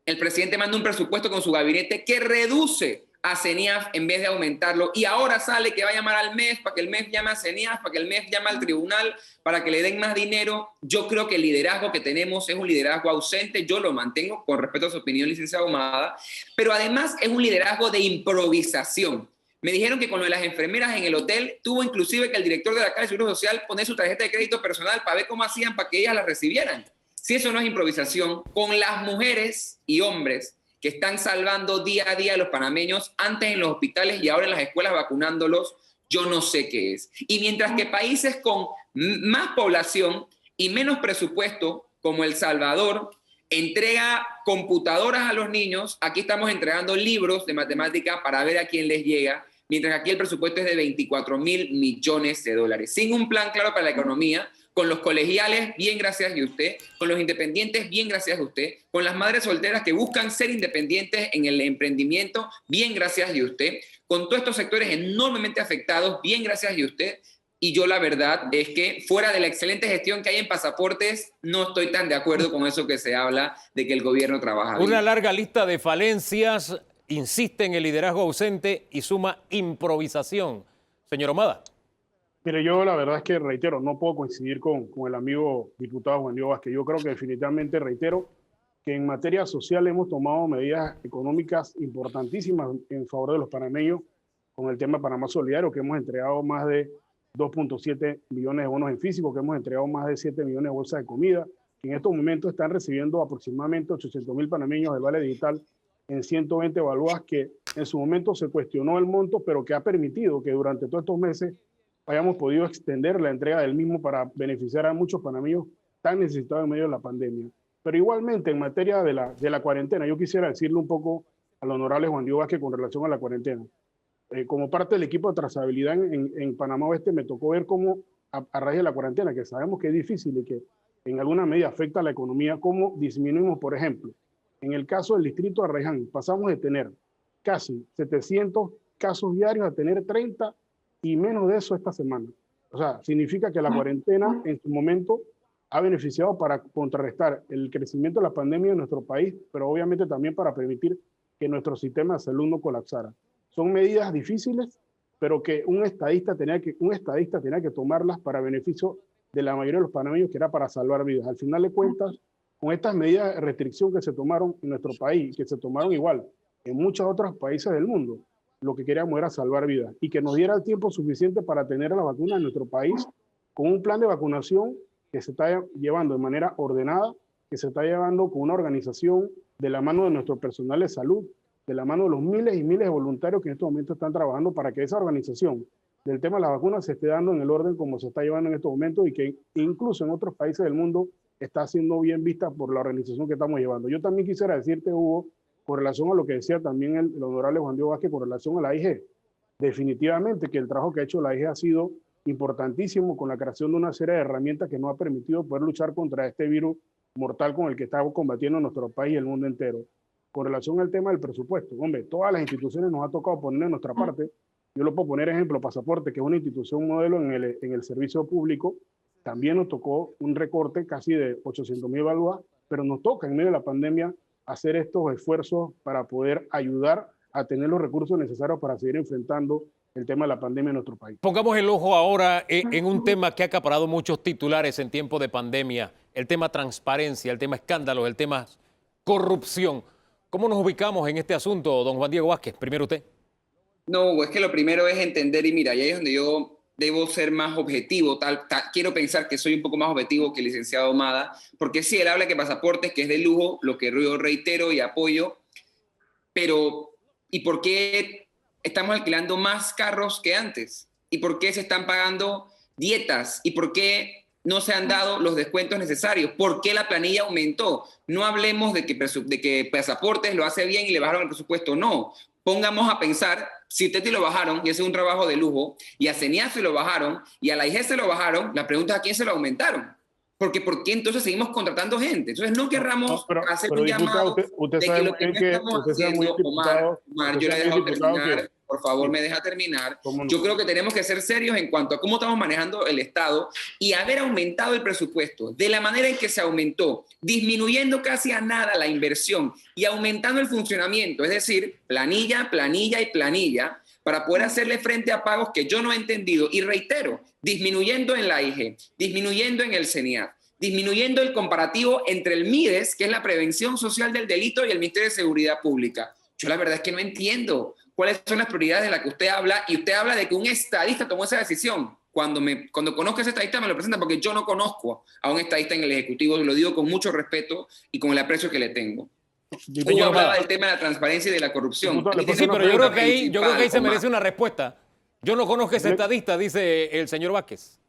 Speaker 9: el presidente manda un presupuesto con su gabinete que reduce a CENIAF en vez de aumentarlo? Y ahora sale que va a llamar al MEF para que el MEF llame a CENIAF, para que el MEF llame al tribunal, para que le den más dinero. Yo creo que el liderazgo que tenemos es un liderazgo ausente. Yo lo mantengo con respeto a su opinión, licenciado Ahumada, pero además es un liderazgo de improvisación. Me dijeron que con lo de las enfermeras en el hotel, tuvo inclusive que el director de la Caja de Seguro Social poner su tarjeta de crédito personal para ver cómo hacían para que ellas la recibieran. Si eso no es improvisación, con las mujeres y hombres que están salvando día a día a los panameños, antes en los hospitales y ahora en las escuelas vacunándolos, yo no sé qué es. Y mientras que países con más población y menos presupuesto, como El Salvador, entrega computadoras a los niños, aquí estamos entregando libros de matemática para ver a quién les llega, mientras que aquí el presupuesto es de $24.000 millones, sin un plan claro para la economía, con los colegiales, bien gracias a usted, con los independientes, bien gracias a usted, con las madres solteras que buscan ser independientes en el emprendimiento, bien gracias a usted, con todos estos sectores enormemente afectados, bien gracias a usted. Y yo la verdad es que fuera de la excelente gestión que hay en pasaportes, no estoy tan de acuerdo con eso que se habla de que el gobierno trabaja bien.
Speaker 2: Una larga lista de falencias, insiste en el liderazgo ausente y suma improvisación. Señor Ahumada.
Speaker 10: Mire, yo la verdad es que reitero, no puedo coincidir con el amigo diputado Juan Diego Vázquez. Yo creo que definitivamente reitero que en materia social hemos tomado medidas económicas importantísimas en favor de los panameños con el tema Panamá Solidario, que hemos entregado más de 2.7 millones de bonos en físico, que hemos entregado más de 7 millones de bolsas de comida, que en estos momentos están recibiendo aproximadamente 800.000 panameños del Vale Digital en 120 balúas, que en su momento se cuestionó el monto, pero que ha permitido que durante todos estos meses hayamos podido extender la entrega del mismo para beneficiar a muchos panameños tan necesitados en medio de la pandemia. Pero igualmente, en materia de la cuarentena, yo quisiera decirle un poco al honorable Juan Diego Vázquez con relación a la cuarentena. Como parte del equipo de trazabilidad en Panamá Oeste, me tocó ver cómo, a raíz de la cuarentena, que sabemos que es difícil y que en alguna medida afecta a la economía, cómo disminuimos, por ejemplo, en el caso del distrito de Arraiján, pasamos de tener casi 700 casos diarios a tener 30 y menos de eso esta semana. O sea, significa que la cuarentena en su momento ha beneficiado para contrarrestar el crecimiento de la pandemia en nuestro país, pero obviamente también para permitir que nuestro sistema de salud no colapsara. Son medidas difíciles, pero que un estadista tenía que tomarlas para beneficio de la mayoría de los panameños, que era para salvar vidas. Al final de cuentas, con estas medidas de restricción que se tomaron en nuestro país, que se tomaron igual en muchos otros países del mundo, lo que queríamos era salvar vidas y que nos diera el tiempo suficiente para tener la vacuna en nuestro país con un plan de vacunación que se está llevando de manera ordenada, que se está llevando con una organización de la mano de nuestro personal de salud, de la mano de los miles y miles de voluntarios que en estos momentos están trabajando para que esa organización del tema de las vacunas se esté dando en el orden como se está llevando en estos momentos y que incluso en otros países del mundo está siendo bien vista por la organización que estamos llevando. Yo también quisiera decirte, Hugo, con relación a lo que decía también el honorable Juan Diego Vázquez, con relación a la AIG, definitivamente que el trabajo que ha hecho la AIG ha sido importantísimo con la creación de una serie de herramientas que nos ha permitido poder luchar contra este virus mortal con el que estamos combatiendo en nuestro país y el mundo entero. Con relación al tema del presupuesto, hombre, todas las instituciones nos ha tocado poner en nuestra parte. Yo lo puedo poner ejemplo, Pasaporte, que es una institución modelo en el servicio público, también nos tocó un recorte casi de 800.000 balúas, pero nos toca en medio de la pandemia hacer estos esfuerzos para poder ayudar a tener los recursos necesarios para seguir enfrentando el tema de la pandemia en nuestro país.
Speaker 2: Pongamos el ojo ahora en un tema que ha acaparado muchos titulares en tiempo de pandemia, el tema transparencia, el tema escándalos, el tema corrupción. ¿Cómo nos ubicamos en este asunto, don Juan Diego Vázquez? Primero usted.
Speaker 9: No, es que lo primero es entender, y mira, y ahí es donde yo debo ser más objetivo, quiero pensar que soy un poco más objetivo que el licenciado Ahumada, porque sí, él habla que Pasaportes, que es de lujo, lo que yo reitero y apoyo, pero ¿y por qué estamos alquilando más carros que antes? ¿Y por qué se están pagando dietas? ¿Y por qué no se han dado los descuentos necesarios? ¿Por qué la planilla aumentó? No hablemos de que Pasaportes lo hace bien y le bajaron el presupuesto, no. Pongamos a pensar, si a Teti lo bajaron y ese es un trabajo de lujo, y a CENIAF se lo bajaron, y a la IG se lo bajaron, la pregunta es a quién se lo aumentaron. Porque ¿por qué entonces seguimos contratando gente? Entonces no querramos hacer un llamado
Speaker 10: usted
Speaker 9: de que lo que no estamos haciendo, Omar, yo le he dejado terminar, por favor me deja terminar. Yo creo que tenemos que ser serios en cuanto a cómo estamos manejando el Estado y haber aumentado el presupuesto de la manera en que se aumentó, disminuyendo casi a nada la inversión y aumentando el funcionamiento, es decir, planilla, planilla y planilla, para poder hacerle frente a pagos que yo no he entendido. Y reitero, disminuyendo en la IG, disminuyendo en el CENIAF, disminuyendo el comparativo entre el MIDES, que es la Prevención Social del Delito, y el Ministerio de Seguridad Pública. Yo la verdad es que no entiendo cuáles son las prioridades de las que usted habla, y usted habla de que un estadista tomó esa decisión. Cuando conozco a ese estadista me lo presenta, porque yo no conozco a un estadista en el Ejecutivo, lo digo con mucho respeto y con el aprecio que le tengo. Yo hablaba del tema de la transparencia y de la corrupción.
Speaker 2: Sí, pero yo creo que ahí se merece una respuesta. Yo no conozco a ese estadista, dice el señor Vázquez.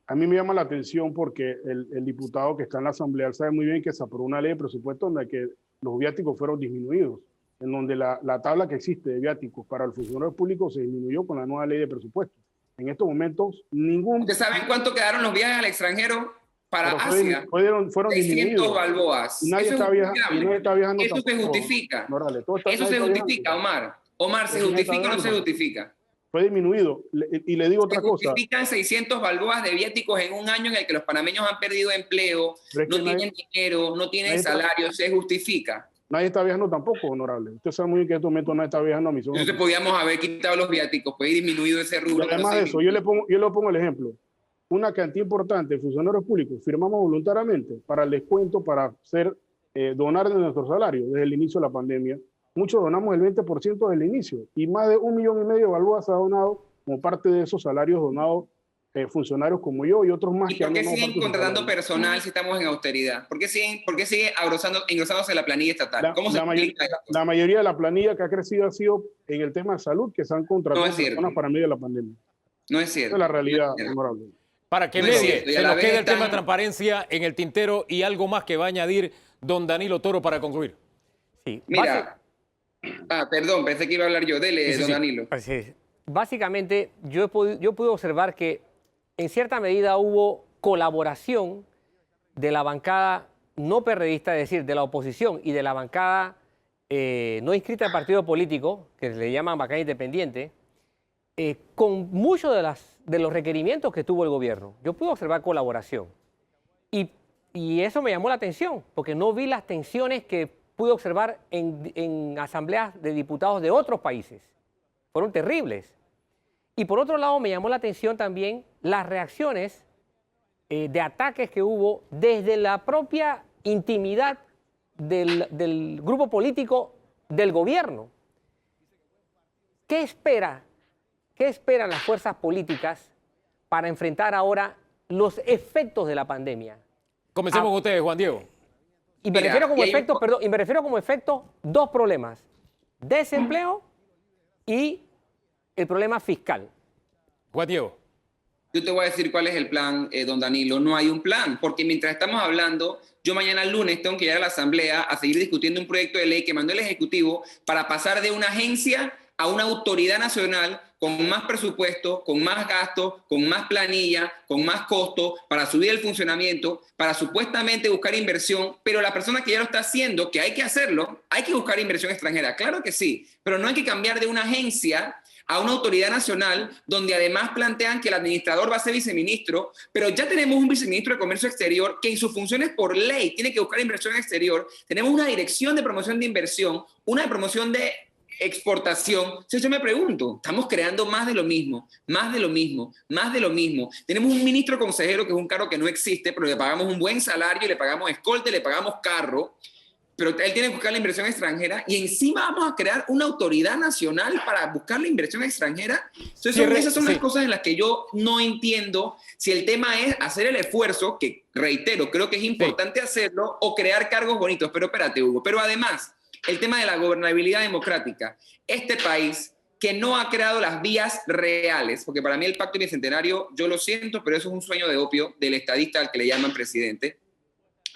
Speaker 10: A mí me llama la atención porque el diputado que está en la Asamblea sabe muy bien que se aprobó una ley de presupuesto en la que los viáticos fueron disminuidos, en donde la tabla que existe de viáticos para el funcionario público se disminuyó con la nueva ley de presupuesto. En estos momentos, ningún...
Speaker 9: ¿Ustedes saben cuánto quedaron los viajes al extranjero para Asia?
Speaker 10: Fueron
Speaker 9: 600 balboas.
Speaker 10: Nadie está viajando.
Speaker 9: Eso se justifica. Eso se justifica, Omar. Omar, ¿se justifica o no se justifica?
Speaker 10: Fue disminuido. Y le digo otra cosa.
Speaker 9: Se justifican 600 balboas de viáticos en un año en el que los panameños han perdido empleo, no tienen dinero, no tienen salario, se justifica.
Speaker 10: Nadie está viajando tampoco, honorable. Usted sabe muy bien que en este momento nadie está viajando a misión.
Speaker 9: Entonces podíamos haber quitado los viáticos, pues disminuido ese rubro.
Speaker 10: Y además de eso, yo le pongo el ejemplo. Una cantidad importante de funcionarios públicos firmamos voluntariamente para el descuento, para donar de nuestro salario desde el inicio de la pandemia. Muchos donamos el 20% desde el inicio y más de 1,5 millones de balboas se ha donado como parte de esos salarios donados funcionarios como yo y otros más.
Speaker 9: ¿Y por qué siguen contratando personal si estamos en austeridad? ¿Por qué siguen engrosándose la planilla estatal? ¿Cómo se explica esto?
Speaker 10: La mayoría de la planilla que ha crecido ha sido en el tema de salud, que se han contratado personas para medio de la pandemia.
Speaker 9: No es cierto.
Speaker 10: Esa es la realidad, honorable.
Speaker 2: Para que nadie se nos quede el tema de transparencia en el tintero y algo más que va a añadir don Danilo Toro para concluir.
Speaker 3: Sí,
Speaker 9: mira. Perdón, pensé que iba a hablar yo. Dele, don Danilo.
Speaker 3: Básicamente, yo pude observar que en cierta medida hubo colaboración de la bancada no perredista, es decir, de la oposición y de la bancada no inscrita al partido político, que le llaman bancada independiente, con muchos de los requerimientos que tuvo el gobierno. Yo pude observar colaboración. Y eso me llamó la atención, porque no vi las tensiones que pude observar en asambleas de diputados de otros países. Fueron terribles. Y por otro lado, me llamó la atención también las reacciones de ataques que hubo desde la propia intimidad del grupo político del gobierno, ¿Qué esperan las fuerzas políticas para enfrentar ahora los efectos de la pandemia?
Speaker 2: Comencemos con ustedes, Juan Diego.
Speaker 3: Y me refiero como efecto, dos problemas: desempleo y el problema fiscal.
Speaker 2: Juan Diego.
Speaker 9: Yo te voy a decir cuál es el plan, don Danilo. No hay un plan, porque mientras estamos hablando, yo mañana lunes tengo que ir a la Asamblea a seguir discutiendo un proyecto de ley que mandó el Ejecutivo para pasar de una agencia a una autoridad nacional con más presupuesto, con más gastos, con más planilla, con más costo, para subir el funcionamiento, para supuestamente buscar inversión, pero la persona que ya lo está haciendo, que hay que hacerlo, hay que buscar inversión extranjera, claro que sí, pero no hay que cambiar de una agencia a una autoridad nacional, donde además plantean que el administrador va a ser viceministro, pero ya tenemos un viceministro de Comercio Exterior que en sus funciones por ley tiene que buscar inversión exterior, tenemos una dirección de promoción de inversión, una de promoción de exportación. Entonces yo me pregunto, estamos creando más de lo mismo, más de lo mismo, más de lo mismo. Tenemos un ministro consejero que es un cargo que no existe, pero le pagamos un buen salario, le pagamos escolta, le pagamos carro, pero él tiene que buscar la inversión extranjera y encima vamos a crear una autoridad nacional para buscar la inversión extranjera. Entonces esas son las cosas en las que yo no entiendo si el tema es hacer el esfuerzo, que reitero, creo que es importante hacerlo, o crear cargos bonitos. Pero espérate, Hugo, pero además el tema de la gobernabilidad democrática. Este país que no ha creado las vías reales, porque para mí el Pacto Bicentenario, yo lo siento, pero eso es un sueño de opio del estadista al que le llaman presidente.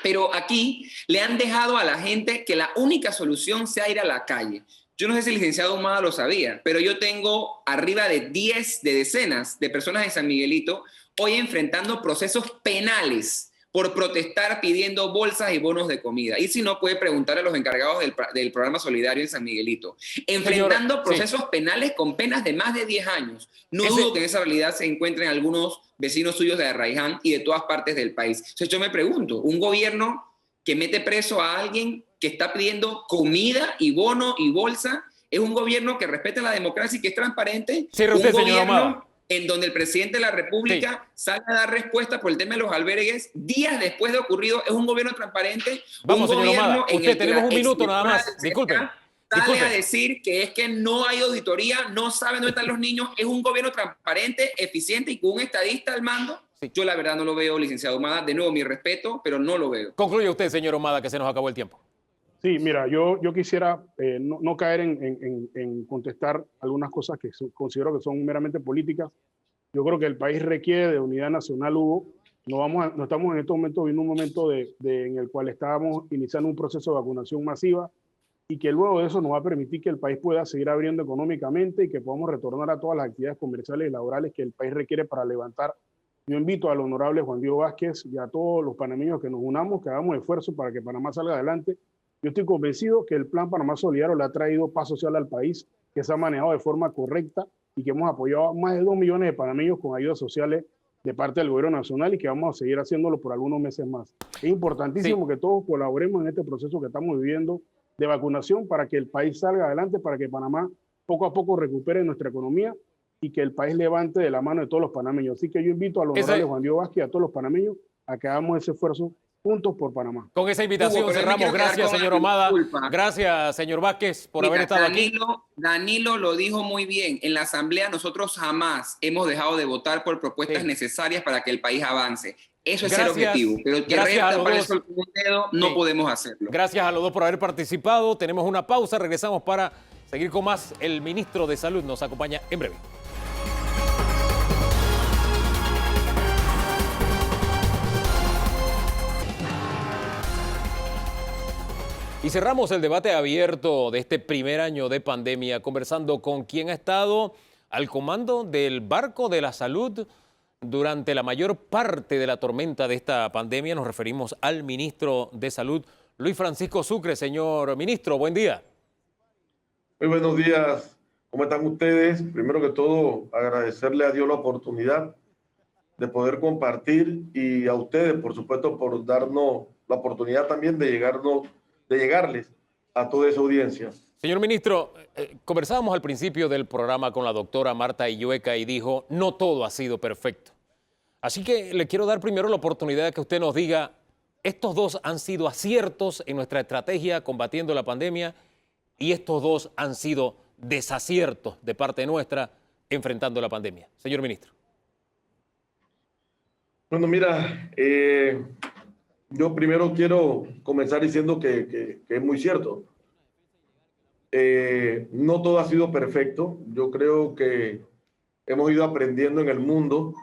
Speaker 9: Pero aquí le han dejado a la gente que la única solución sea ir a la calle. Yo no sé si el licenciado Humada lo sabía, pero yo tengo arriba de decenas de personas en San Miguelito hoy enfrentando procesos penales por protestar pidiendo bolsas y bonos de comida. Y si no, puede preguntar a los encargados del programa solidario en San Miguelito. Enfrentando procesos penales con penas de más de 10 años. No dudo que en esa realidad se encuentren algunos vecinos suyos de Arraiján y de todas partes del país. Entonces yo me pregunto, un gobierno que mete preso a alguien que está pidiendo comida y bono y bolsa, ¿es un gobierno que respeta la democracia y que es transparente?
Speaker 2: Cierre usted, señor Humada.
Speaker 9: En donde el presidente de la República sale a dar respuesta por el tema de los albergues días después de ocurrido. ¿Es un gobierno transparente?
Speaker 2: Vamos, señor Humada, usted tenemos un minuto nada más. Disculpe.
Speaker 9: Sale a decir que es que no hay auditoría, no saben dónde están los niños. ¿Es un gobierno transparente, eficiente y con un estadista al mando? Yo la verdad no lo veo, licenciado Humada. De nuevo, mi respeto, pero no lo veo.
Speaker 2: Concluye usted, señor Humada, que se nos acabó el tiempo.
Speaker 10: Sí, mira, yo quisiera no caer en contestar algunas cosas que considero que son meramente políticas. Yo creo que el país requiere de unidad nacional, Hugo. No estamos en este momento viendo un momento en el cual estábamos iniciando un proceso de vacunación masiva y que luego de eso nos va a permitir que el país pueda seguir abriendo económicamente y que podamos retornar a todas las actividades comerciales y laborales que el país requiere para levantar. Yo invito al honorable Juan Diego Vázquez y a todos los panameños que nos unamos, que hagamos esfuerzo para que Panamá salga adelante. Yo estoy convencido que el Plan Panamá Solidario le ha traído paz social al país, que se ha manejado de forma correcta y que hemos apoyado a más de 2 millones de panameños con ayudas sociales de parte del gobierno nacional y que vamos a seguir haciéndolo por algunos meses más. Es importantísimo que todos colaboremos en este proceso que estamos viviendo de vacunación para que el país salga adelante, para que Panamá poco a poco recupere nuestra economía y que el país levante de la mano de todos los panameños. Así que yo invito a los honorables Juan Diego Vázquez y a todos los panameños a que hagamos ese esfuerzo juntos por Panamá.
Speaker 2: Con esa invitación cerramos. Gracias, señor Humada. Gracias, señor Vázquez, por haber estado aquí.
Speaker 9: Danilo lo dijo muy bien. En la Asamblea nosotros jamás hemos dejado de votar por propuestas necesarias para que el país avance. Eso es el objetivo. Pero que para eso un dedo no podemos hacerlo.
Speaker 2: Gracias a los dos por haber participado. Tenemos una pausa. Regresamos para seguir con más. El ministro de Salud nos acompaña en breve. Y cerramos el debate abierto de este primer año de pandemia conversando con quien ha estado al comando del barco de la salud durante la mayor parte de la tormenta de esta pandemia. Nos referimos al ministro de Salud, Luis Francisco Sucre. Señor ministro, buen día.
Speaker 11: Muy buenos días. ¿Cómo están ustedes? Primero que todo, agradecerle a Dios la oportunidad de poder compartir y a ustedes, por supuesto, por darnos la oportunidad también de llegarles a toda esa audiencia.
Speaker 2: Señor ministro, conversábamos al principio del programa con la doctora Marta Illueca y dijo, no todo ha sido perfecto. Así que le quiero dar primero la oportunidad de que usted nos diga, estos dos han sido aciertos en nuestra estrategia combatiendo la pandemia y estos dos han sido desaciertos de parte nuestra enfrentando la pandemia. Señor ministro.
Speaker 11: Bueno, mira, yo primero quiero comenzar diciendo que es muy cierto. No todo ha sido perfecto. Yo creo que hemos ido aprendiendo en el mundo.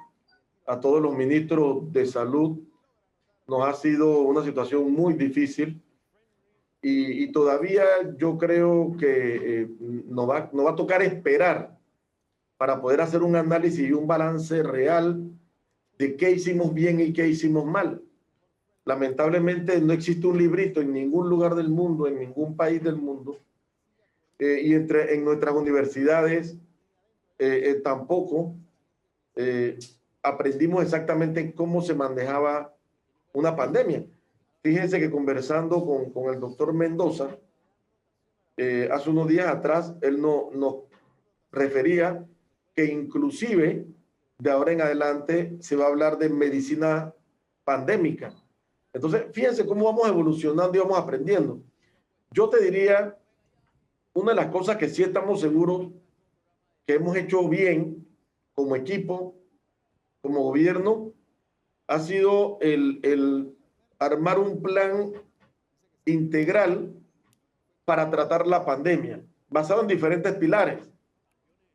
Speaker 11: A todos los ministros de salud nos ha sido una situación muy difícil y todavía yo creo que nos va a tocar esperar para poder hacer un análisis y un balance real de qué hicimos bien y qué hicimos mal. Lamentablemente no existe un librito en ningún lugar del mundo, en ningún país del mundo, y en nuestras universidades tampoco aprendimos exactamente cómo se manejaba una pandemia. Fíjense que conversando con el doctor Mendoza, hace unos días atrás, él nos refería que inclusive de ahora en adelante se va a hablar de medicina pandémica. Entonces, fíjense cómo vamos evolucionando y vamos aprendiendo. Yo te diría, una de las cosas que sí estamos seguros que hemos hecho bien como equipo, como gobierno, ha sido el armar un plan integral para tratar la pandemia, basado en diferentes pilares,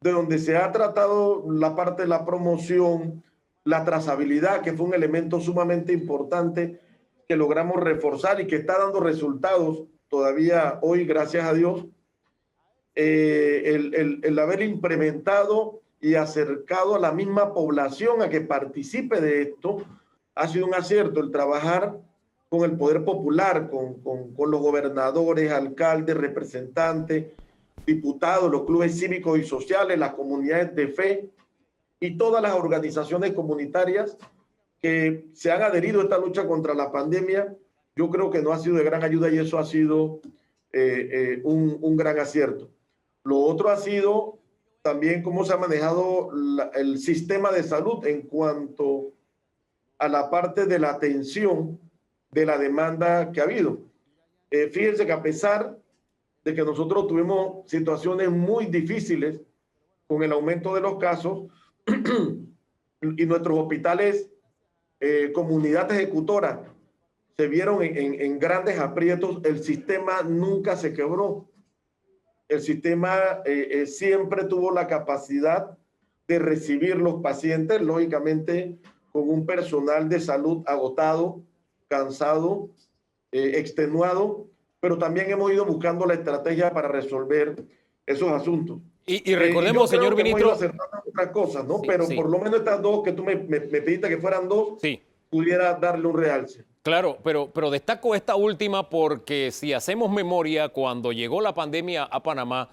Speaker 11: de donde se ha tratado la parte de la promoción, la trazabilidad, que fue un elemento sumamente importante que logramos reforzar y que está dando resultados todavía hoy, gracias a Dios. El haber implementado y acercado a la misma población a que participe de esto ha sido un acierto. El trabajar con el poder popular, con los gobernadores, alcaldes, representantes, diputados, los clubes cívicos y sociales, las comunidades de fe y todas las organizaciones comunitarias que se han adherido a esta lucha contra la pandemia, yo creo que no ha sido de gran ayuda y eso ha sido un gran acierto. Lo otro ha sido también cómo se ha manejado el sistema de salud en cuanto a la parte de la atención de la demanda que ha habido. Fíjense que a pesar de que nosotros tuvimos situaciones muy difíciles con el aumento de los casos y nuestros hospitales, comunidad ejecutora, se vieron en grandes aprietos, el sistema nunca se quebró. El sistema siempre tuvo la capacidad de recibir los pacientes, lógicamente con un personal de salud agotado, cansado, extenuado, pero también hemos ido buscando la estrategia para resolver esos asuntos.
Speaker 2: Y recordemos, señor ministro,
Speaker 11: otras cosas, ¿no?
Speaker 2: Sí,
Speaker 11: Pero
Speaker 2: sí.
Speaker 11: por lo menos estas dos que tú me pediste que fueran dos,
Speaker 2: sí,
Speaker 11: pudiera darle un realce.
Speaker 2: claro, pero destaco esta última porque si hacemos memoria, cuando llegó la pandemia a Panamá,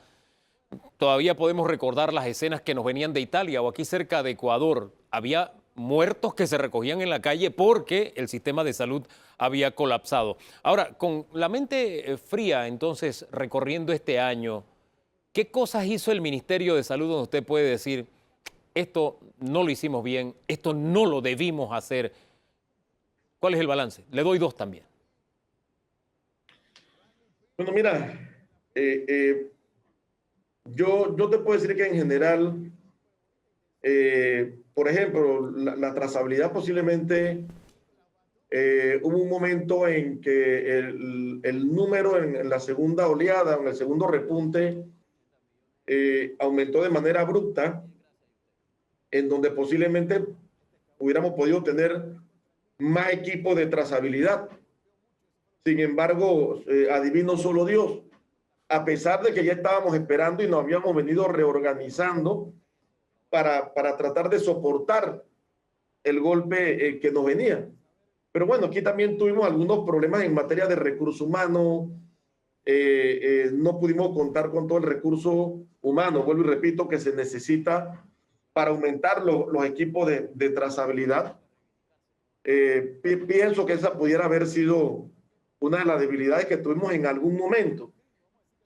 Speaker 2: todavía podemos recordar las escenas que nos venían de Italia o aquí cerca de Ecuador. Había muertos que se recogían en la calle porque el sistema de salud había colapsado. Ahora, con la mente fría, entonces, recorriendo este año, ¿qué cosas hizo el Ministerio de Salud donde usted puede decir, esto no lo hicimos bien, esto no lo debimos hacer? ¿Cuál es el balance? Le doy dos también.
Speaker 11: Bueno, mira, yo te puedo decir que en general, por ejemplo, la trazabilidad posiblemente hubo un momento en que el número en la segunda oleada, en el segundo repunte, aumentó de manera abrupta, en donde posiblemente hubiéramos podido tener más equipos de trazabilidad. Sin embargo, adivino solo Dios, a pesar de que ya estábamos esperando y nos habíamos venido reorganizando para tratar de soportar el golpe que nos venía. Pero bueno, aquí también tuvimos algunos problemas en materia de recursos humanos. No pudimos contar con todo el recurso humano, vuelvo y repito, que se necesita para aumentar los equipos de trazabilidad. Pienso que esa pudiera haber sido una de las debilidades que tuvimos en algún momento.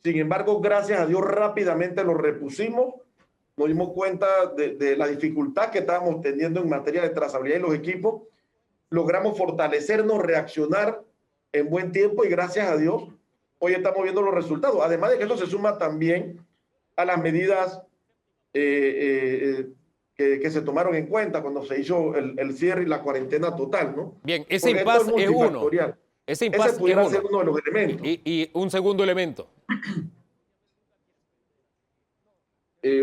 Speaker 11: Sin embargo, gracias a Dios rápidamente lo repusimos, nos dimos cuenta de la dificultad que estábamos teniendo en materia de trazabilidad y los equipos, logramos fortalecernos, reaccionar en buen tiempo y gracias a Dios hoy estamos viendo los resultados. Además de que eso se suma también a las medidas que se tomaron en cuenta cuando se hizo el cierre y la cuarentena total, ¿no?
Speaker 2: Bien, ese
Speaker 11: Porque
Speaker 2: impasse
Speaker 11: esto
Speaker 2: es uno.
Speaker 11: multifactorial.
Speaker 2: Ese impasse
Speaker 11: Ese pudiera
Speaker 2: es
Speaker 11: ser uno de los elementos.
Speaker 2: Y un segundo elemento.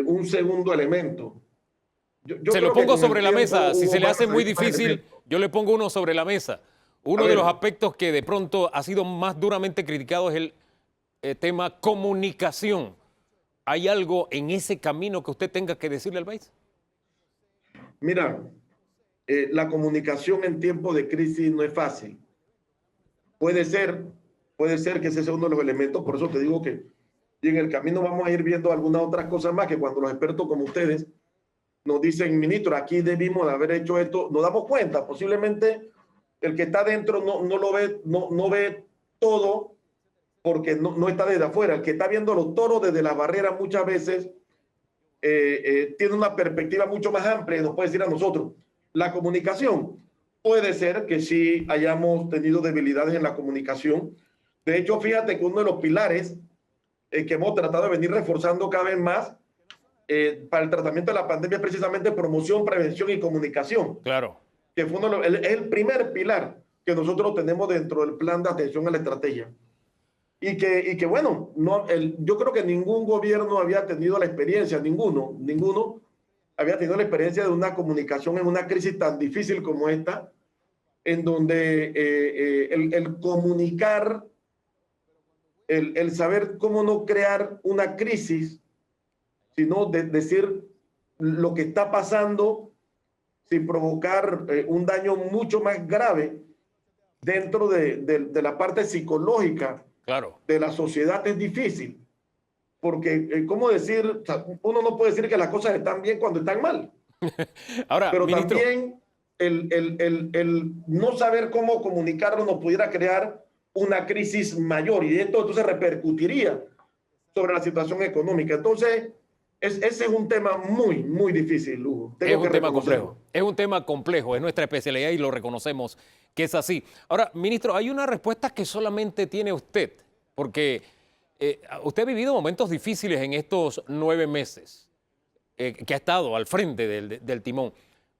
Speaker 11: Un segundo elemento. Yo
Speaker 2: Se lo
Speaker 11: creo que
Speaker 2: pongo
Speaker 11: con
Speaker 2: sobre
Speaker 11: el
Speaker 2: la
Speaker 11: tiempo
Speaker 2: mesa. Si
Speaker 11: hubo
Speaker 2: se le hace
Speaker 11: más
Speaker 2: muy difícil,
Speaker 11: elementos.
Speaker 2: yo le pongo uno sobre la mesa. Uno
Speaker 11: A
Speaker 2: de
Speaker 11: ver.
Speaker 2: los aspectos que de pronto ha sido más duramente criticado es el tema comunicación. ¿Hay algo en ese camino que usted tenga que decirle al país?
Speaker 11: Mira, la comunicación en tiempos de crisis no es fácil. Puede ser que ese sea uno de los elementos, por eso te digo que y en el camino vamos a ir viendo algunas otras cosas más que cuando los expertos como ustedes nos dicen, ministro, aquí debimos de haber hecho esto, nos damos cuenta, posiblemente el que está dentro no lo ve, no ve todo porque no está desde afuera. El que está viendo los toros desde las barreras muchas veces tiene una perspectiva mucho más amplia y nos puede decir a nosotros. La comunicación, puede ser que sí hayamos tenido debilidades en la comunicación. De hecho, fíjate que uno de los pilares que hemos tratado de venir reforzando cada vez más para el tratamiento de la pandemia es precisamente promoción, prevención y comunicación.
Speaker 2: Claro.
Speaker 11: Que fue es el primer pilar que nosotros tenemos dentro del plan de atención a la estrategia. Y que bueno, yo creo que ningún gobierno había tenido la experiencia, ninguno había tenido la experiencia de una comunicación en una crisis tan difícil como esta, en donde el comunicar, el saber cómo no crear una crisis, sino decir lo que está pasando sin provocar un daño mucho más grave dentro de la parte psicológica
Speaker 2: Claro.
Speaker 11: de la sociedad es difícil. Porque, ¿cómo decir? O sea, uno no puede decir que las cosas están bien cuando están mal.
Speaker 2: Ahora,
Speaker 11: pero
Speaker 2: ministro,
Speaker 11: también el no saber cómo comunicarlo nos pudiera crear una crisis mayor y esto entonces repercutiría sobre la situación económica. Entonces, ese es un tema muy, muy difícil, Lugo.
Speaker 2: es un tema complejo. Es un tema complejo, es nuestra especialidad y lo reconocemos que es así. Ahora, ministro, hay una respuesta que solamente tiene usted, porque usted ha vivido momentos difíciles en estos 9 meses que ha estado al frente del timón.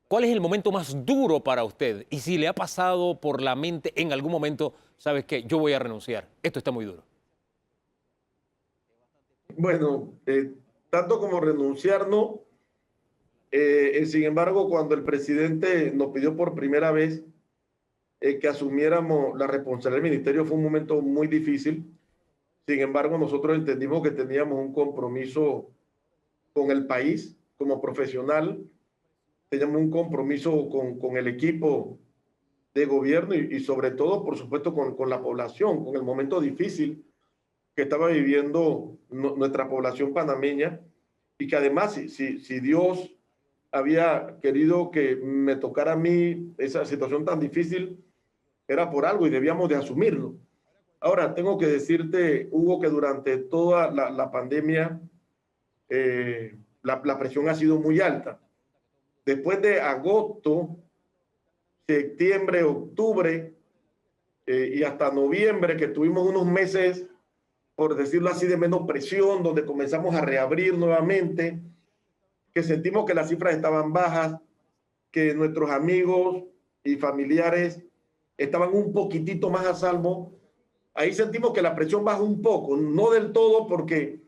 Speaker 2: ¿Cuál es el momento más duro para usted? Y si le ha pasado por la mente en algún momento, ¿sabes qué? Yo voy a renunciar. Esto está muy duro.
Speaker 11: Bueno, tanto como renunciar, no. Sin embargo, cuando el presidente nos pidió por primera vez que asumiéramos la responsabilidad del ministerio, fue un momento muy difícil. Sin embargo, nosotros entendimos que teníamos un compromiso con el país como profesional, teníamos un compromiso con el equipo de gobierno y sobre todo, por supuesto, con la población, con el momento difícil que estaba viviendo nuestra población panameña y que además, si Dios había querido que me tocara a mí esa situación tan difícil, era por algo y debíamos de asumirlo. Ahora, tengo que decirte, Hugo, que durante toda la pandemia la presión ha sido muy alta. Después de agosto, septiembre, octubre y hasta noviembre, que tuvimos unos meses, por decirlo así, de menos presión, donde comenzamos a reabrir nuevamente, que sentimos que las cifras estaban bajas, que nuestros amigos y familiares estaban un poquitito más a salvo. Ahí sentimos que la presión bajó un poco, no del todo, porque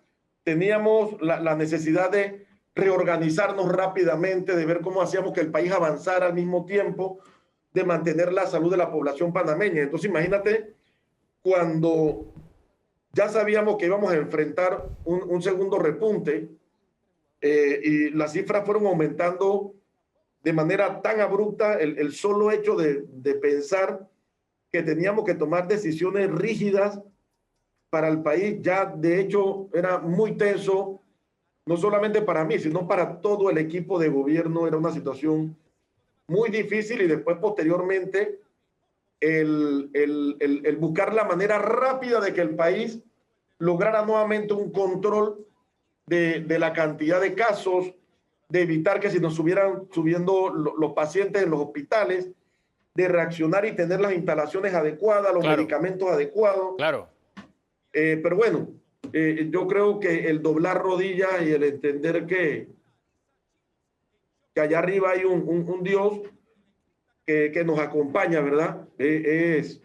Speaker 11: teníamos la necesidad de reorganizarnos rápidamente, de ver cómo hacíamos que el país avanzara al mismo tiempo, de mantener la salud de la población panameña. Entonces imagínate cuando ya sabíamos que íbamos a enfrentar un segundo repunte y las cifras fueron aumentando de manera tan abrupta, el solo hecho de pensar que teníamos que tomar decisiones rígidas para el país, ya de hecho era muy tenso, no solamente para mí, sino para todo el equipo de gobierno. Era una situación muy difícil y después posteriormente el buscar la manera rápida de que el país lograra nuevamente un control de la cantidad de casos, de evitar que se nos subieran subiendo los pacientes en los hospitales, de reaccionar y tener las instalaciones adecuadas, los medicamentos adecuados.
Speaker 2: Claro.
Speaker 11: Pero bueno, yo creo que el doblar rodillas y el entender que allá arriba hay un Dios que nos acompaña, ¿verdad? Es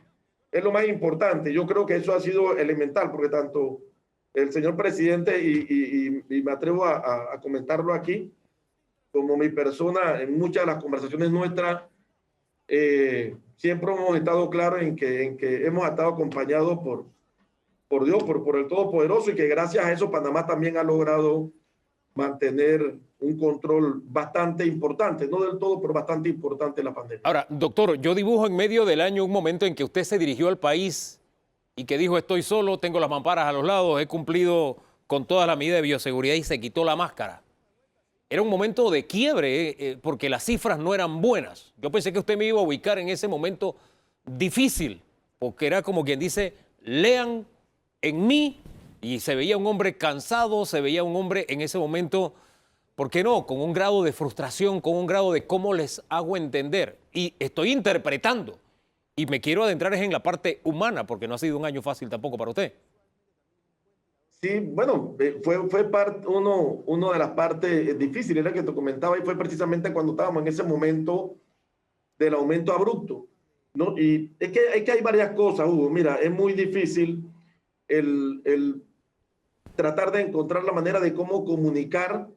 Speaker 11: lo más importante. Yo creo que eso ha sido elemental, porque tanto el señor presidente, y me atrevo a comentarlo aquí, como mi persona, en muchas de las conversaciones nuestras, siempre hemos estado claros en que hemos estado acompañados por Dios, por el Todopoderoso, y que gracias a eso Panamá también ha logrado mantener un control bastante importante, no del todo, pero bastante importante en la pandemia.
Speaker 2: Ahora, doctor, yo dibujo en medio del año un momento en que usted se dirigió al país y que dijo, estoy solo, tengo las mamparas a los lados, he cumplido con todas las medidas de bioseguridad y se quitó la máscara. Era un momento de quiebre porque las cifras no eran buenas. Yo pensé que usted me iba a ubicar en ese momento difícil, porque era como quien dice, lean en mí, y se veía un hombre cansado, se veía un hombre en ese momento, ¿por qué no?, con un grado de frustración, con un grado de cómo les hago entender. Y estoy interpretando, y me quiero adentrar en la parte humana, porque no ha sido un año fácil tampoco para usted.
Speaker 11: Sí, bueno, fue uno de las partes difíciles, era que te comentaba, y fue precisamente cuando estábamos en ese momento del aumento abrupto, ¿no? Y es que hay varias cosas, Hugo. Mira, es muy difícil el tratar de encontrar la manera de cómo comunicar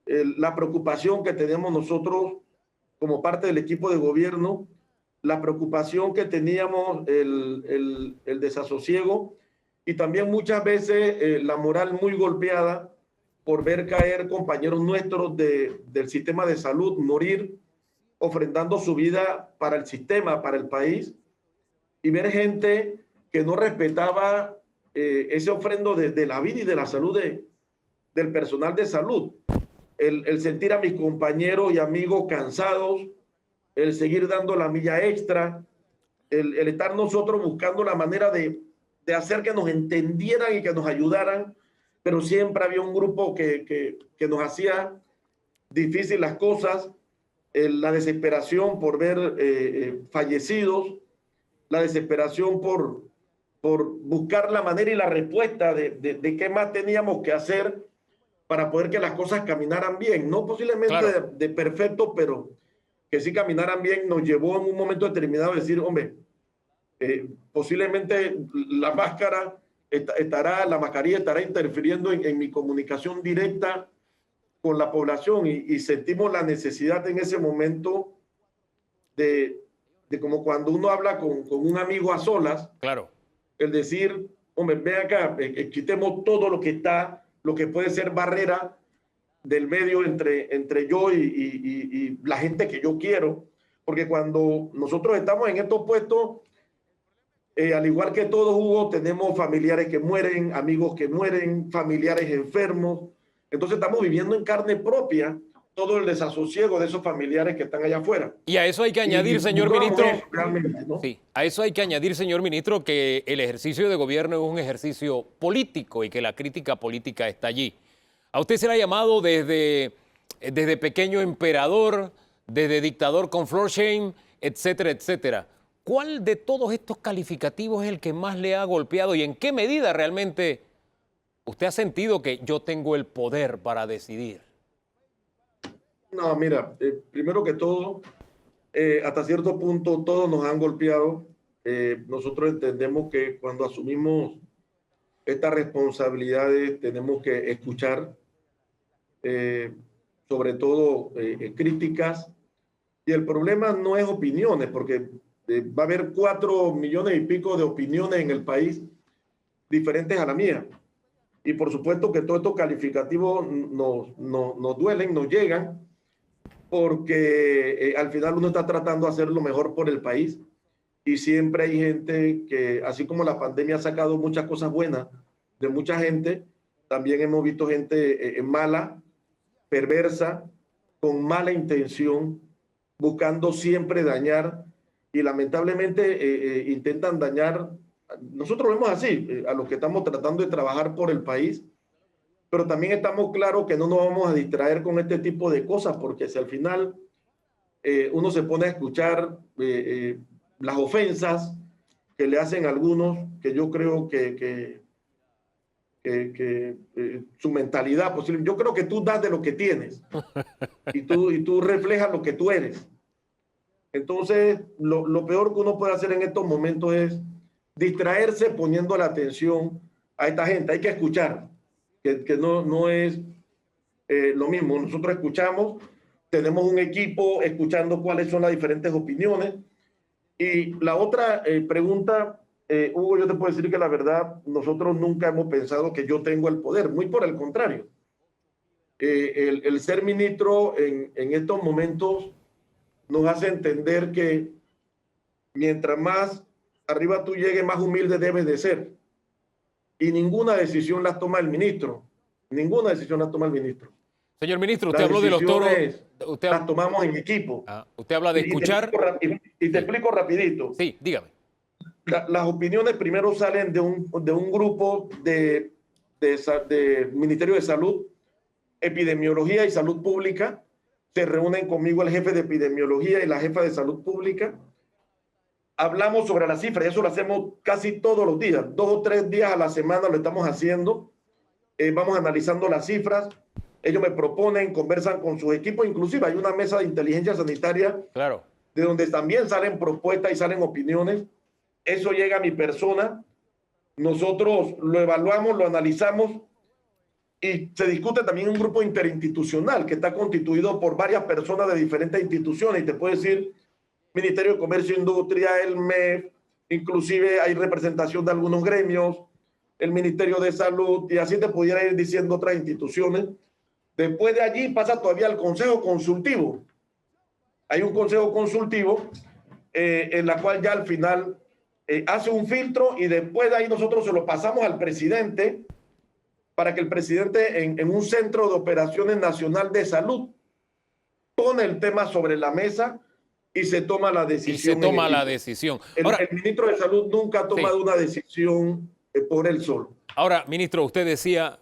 Speaker 11: la preocupación que tenemos nosotros como parte del equipo de gobierno, la preocupación que teníamos, el desasosiego, y también muchas veces la moral muy golpeada por ver caer compañeros nuestros del sistema de salud, morir ofrendando su vida para el sistema, para el país, y ver gente que no respetaba ese ofrendo de la vida y de la salud del personal de salud. El sentir a mis compañeros y amigos cansados, el seguir dando la milla extra, el estar nosotros buscando la manera de hacer que nos entendieran y que nos ayudaran, pero siempre había un grupo que nos hacía difícil las cosas, la desesperación por ver fallecidos, la desesperación por buscar la manera y la respuesta de qué más teníamos que hacer para poder que las cosas caminaran bien. No posiblemente claro, de perfecto, pero que sí caminaran bien, nos llevó en un momento determinado a decir, hombre, posiblemente la mascarilla estará interfiriendo en mi comunicación directa con la población, y sentimos la necesidad en ese momento de como cuando uno habla con un amigo a solas,
Speaker 2: claro,
Speaker 11: el decir, hombre, ven acá, quitemos todo lo que puede ser barrera del medio entre yo y la gente que yo quiero, porque cuando nosotros estamos en estos puestos, al igual que todos, Hugo, tenemos familiares que mueren, amigos que mueren, familiares enfermos. Entonces estamos viviendo en carne propia todo el desasosiego de esos familiares que están allá afuera.
Speaker 2: Y a eso hay que añadir, señor ministro,
Speaker 11: ¿no?
Speaker 2: Sí, a eso hay que añadir, señor ministro, que el ejercicio de gobierno es un ejercicio político y que la crítica política está allí. A usted se le ha llamado desde pequeño emperador, desde dictador con floor shame, etcétera, etcétera. ¿Cuál de todos estos calificativos es el que más le ha golpeado y en qué medida realmente usted ha sentido que yo tengo el poder para decidir?
Speaker 11: No, mira, primero que todo, hasta cierto punto todos nos han golpeado. Nosotros entendemos que cuando asumimos estas responsabilidades tenemos que escuchar, sobre todo críticas. Y el problema no es opiniones, porque va a haber 4 millones y pico de opiniones en el país diferentes a la mía. Y por supuesto que todos estos calificativos nos duelen, nos llegan, porque al final uno está tratando de hacer lo mejor por el país. Y siempre hay gente que, así como la pandemia ha sacado muchas cosas buenas de mucha gente, también hemos visto gente mala, perversa, con mala intención, buscando siempre dañar, y lamentablemente intentan dañar. Nosotros vemos así, a los que estamos tratando de trabajar por el país, pero también estamos claros que no nos vamos a distraer con este tipo de cosas, porque si al final uno se pone a escuchar las ofensas que le hacen algunos, que yo creo que su mentalidad posible. Yo creo que tú das de lo que tienes y tú reflejas lo que tú eres. Entonces, lo peor que uno puede hacer en estos momentos es distraerse poniendo la atención a esta gente. Hay que escuchar, que no es lo mismo. Nosotros escuchamos, tenemos un equipo escuchando cuáles son las diferentes opiniones. Y la otra pregunta, Hugo, yo te puedo decir que la verdad, nosotros nunca hemos pensado que yo tengo el poder, muy por el contrario. El ser ministro en estos momentos nos hace entender que mientras más arriba tú llegues, más humilde debes de ser. Y ninguna decisión la toma el ministro. Ninguna decisión la toma el ministro.
Speaker 2: Señor ministro, usted habló de los toros.
Speaker 11: Las tomamos en equipo.
Speaker 2: Usted habla de escuchar.
Speaker 11: Y te explico rapidito.
Speaker 2: Sí, dígame.
Speaker 11: Las opiniones primero salen de un grupo de Ministerio de Salud, Epidemiología y Salud Pública. Se reúnen conmigo el jefe de Epidemiología y la jefa de Salud Pública. Hablamos sobre las cifras, y eso lo hacemos casi todos los días. 2 o 3 días a la semana lo estamos haciendo. Vamos analizando las cifras. Ellos me proponen, conversan con sus equipos. Inclusive hay una mesa de inteligencia sanitaria,
Speaker 2: claro,
Speaker 11: de donde también salen propuestas y salen opiniones. Eso llega a mi persona. Nosotros lo evaluamos, lo analizamos y se discute también un grupo interinstitucional que está constituido por varias personas de diferentes instituciones. Y te puedo decir, Ministerio de Comercio e Industria, el MEF, inclusive hay representación de algunos gremios, el Ministerio de Salud, y así te pudiera ir diciendo otras instituciones. Después de allí pasa todavía el Consejo Consultivo. Hay un Consejo Consultivo en la cual ya al final hace un filtro y después de ahí nosotros se lo pasamos al presidente para que el presidente en un centro de operaciones nacional de salud pone el tema sobre la mesa y se toma la decisión.
Speaker 2: Y se toma la decisión.
Speaker 11: Ahora, el ministro de Salud nunca ha tomado una decisión por él solo.
Speaker 2: Ahora, ministro, usted decía,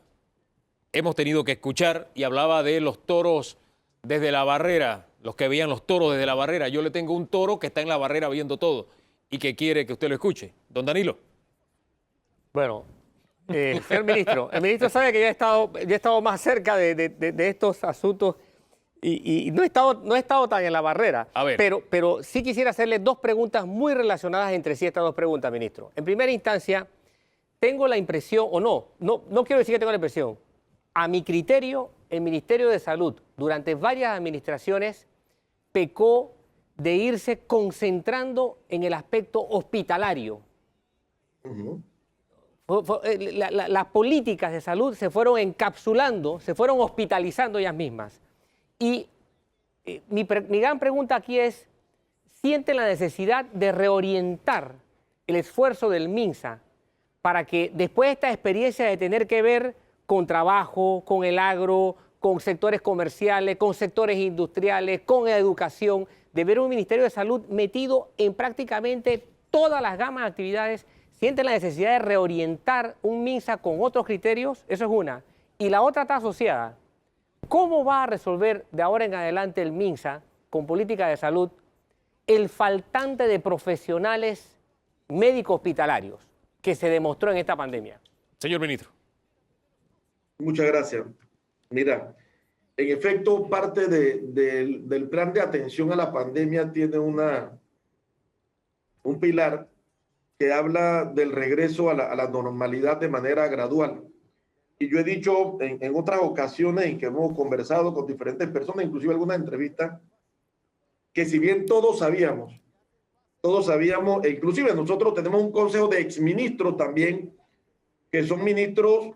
Speaker 2: hemos tenido que escuchar y hablaba de los toros desde la barrera, los que veían los toros desde la barrera. Yo le tengo un toro que está en la barrera viendo todo y que quiere que usted lo escuche. Don Danilo.
Speaker 3: Bueno, señor ministro, el ministro sabe que yo he estado más cerca de estos asuntos y no he estado tan en la barrera.
Speaker 2: A ver.
Speaker 3: Pero sí quisiera hacerle 2 preguntas muy relacionadas entre sí, estas 2 preguntas, ministro. En primera instancia, tengo la impresión, o no quiero decir que tengo la impresión, a mi criterio, el Ministerio de Salud durante varias administraciones pecó de irse concentrando en el aspecto hospitalario. Las políticas de salud se fueron encapsulando, se fueron hospitalizando ellas mismas. Y mi gran pregunta aquí es, ¿sienten la necesidad de reorientar el esfuerzo del MINSA para que después de esta experiencia de tener que ver con trabajo, con el agro, con sectores comerciales, con sectores industriales, con educación, de ver un Ministerio de Salud metido en prácticamente todas las gamas de actividades, sienten la necesidad de reorientar un MINSA con otros criterios? Eso es una. Y la otra está asociada. ¿Cómo va a resolver de ahora en adelante el MINSA, con política de salud, el faltante de profesionales médicos hospitalarios que se demostró en esta pandemia?
Speaker 2: Señor ministro.
Speaker 11: Muchas gracias. Mira, en efecto, parte del plan de atención a la pandemia tiene un pilar que habla del regreso a la normalidad de manera gradual. Y yo he dicho en otras ocasiones en que hemos conversado con diferentes personas, inclusive algunas entrevistas, que si bien todos sabíamos, e inclusive nosotros tenemos un consejo de exministros también, que son ministros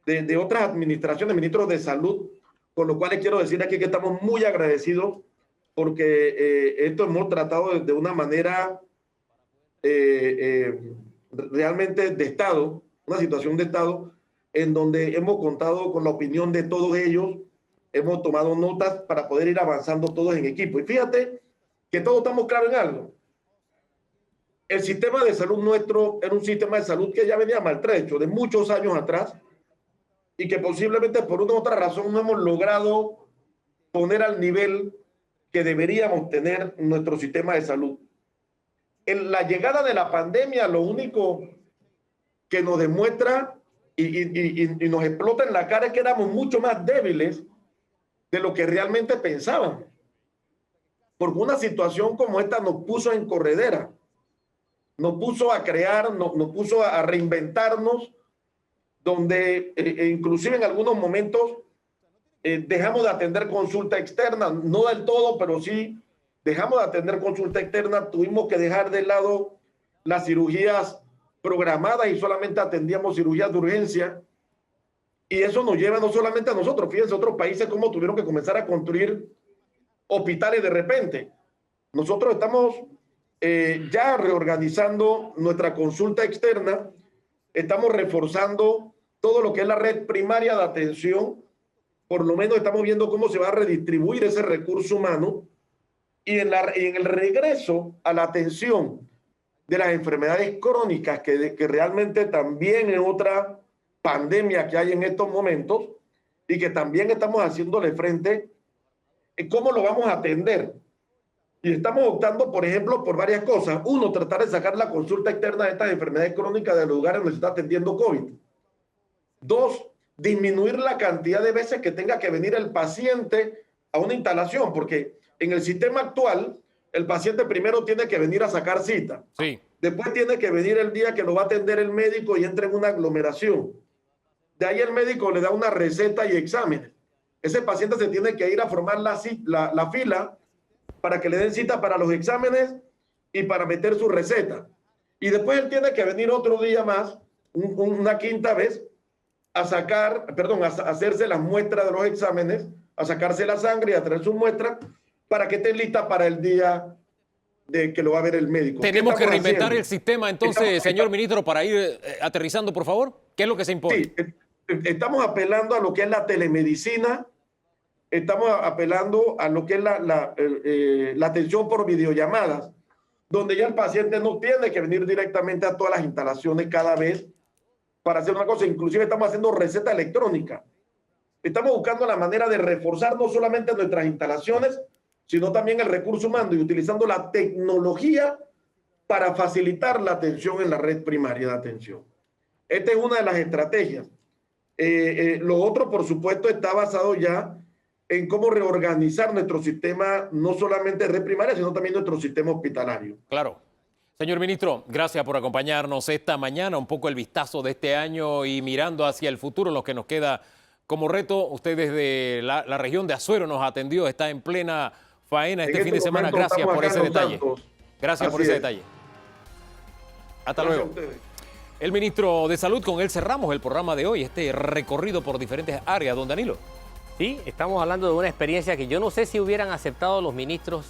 Speaker 11: de otras administraciones, ministros de salud, con lo cual les quiero decir aquí que estamos muy agradecidos porque esto hemos tratado de una manera realmente de Estado, una situación de Estado, en donde hemos contado con la opinión de todos ellos, hemos tomado notas para poder ir avanzando todos en equipo. Y fíjate que todos estamos claros en algo. El sistema de salud nuestro era un sistema de salud que ya venía maltrecho de muchos años atrás y que posiblemente por una u otra razón no hemos logrado poner al nivel que deberíamos tener nuestro sistema de salud. En la llegada de la pandemia, lo único que nos demuestra y nos explota en la cara es que éramos mucho más débiles de lo que realmente pensábamos. Porque una situación como esta nos puso en corredera, nos puso a crear, nos puso a reinventarnos, donde inclusive en algunos momentos dejamos de atender consulta externa, no del todo, pero sí dejamos de atender consulta externa, tuvimos que dejar de lado las cirugías programadas y solamente atendíamos cirugías de urgencia. Y eso nos lleva no solamente a nosotros, fíjense, otros países cómo tuvieron que comenzar a construir hospitales de repente. Nosotros estamos ya reorganizando nuestra consulta externa, estamos reforzando todo lo que es la red primaria de atención, por lo menos estamos viendo cómo se va a redistribuir ese recurso humano y en el regreso a la atención de las enfermedades crónicas, que realmente también es otra pandemia que hay en estos momentos y que también estamos haciéndole frente, ¿cómo lo vamos a atender? Y estamos optando, por ejemplo, por varias cosas. Uno, tratar de sacar la consulta externa de estas enfermedades crónicas de los lugares donde se está atendiendo COVID. Dos, disminuir la cantidad de veces que tenga que venir el paciente a una instalación, porque en el sistema actual, el paciente primero tiene que venir a sacar cita.
Speaker 2: Sí.
Speaker 11: Después tiene que venir el día que lo va a atender el médico y entra en una aglomeración. De ahí el médico le da una receta y exámenes. Ese paciente se tiene que ir a formar la fila para que le den cita para los exámenes y para meter su receta. Y después él tiene que venir otro día más, una quinta vez, a hacerse las muestras de los exámenes, a sacarse la sangre y a traer sus muestras para que esté lista para el día de que lo va a ver el médico.
Speaker 2: Tenemos que reinventar el sistema entonces, señor ministro, para ir aterrizando, por favor. ¿Qué es lo que se impone?
Speaker 11: Sí, estamos apelando a lo que es la telemedicina, estamos apelando a lo que es la atención por videollamadas, donde ya el paciente no tiene que venir directamente a todas las instalaciones cada vez para hacer una cosa. Inclusive estamos haciendo receta electrónica. Estamos buscando la manera de reforzar no solamente nuestras instalaciones, sino también el recurso humano y utilizando la tecnología para facilitar la atención en la red primaria de atención. Esta es una de las estrategias. Lo otro, por supuesto, está basado ya en cómo reorganizar nuestro sistema, no solamente de red primaria, sino también nuestro sistema hospitalario.
Speaker 2: Claro. Señor ministro, gracias por acompañarnos esta mañana, un poco el vistazo de este año y mirando hacia el futuro, lo que nos queda como reto. Usted desde la región de Azuero nos atendió, está en plena faena este fin de semana. Gracias por ese detalle. Gracias por ese detalle. Hasta luego. El ministro de Salud, con él cerramos el programa de hoy, este recorrido por diferentes áreas. Don Danilo.
Speaker 3: Sí, estamos hablando de una experiencia que yo no sé si hubieran aceptado los ministros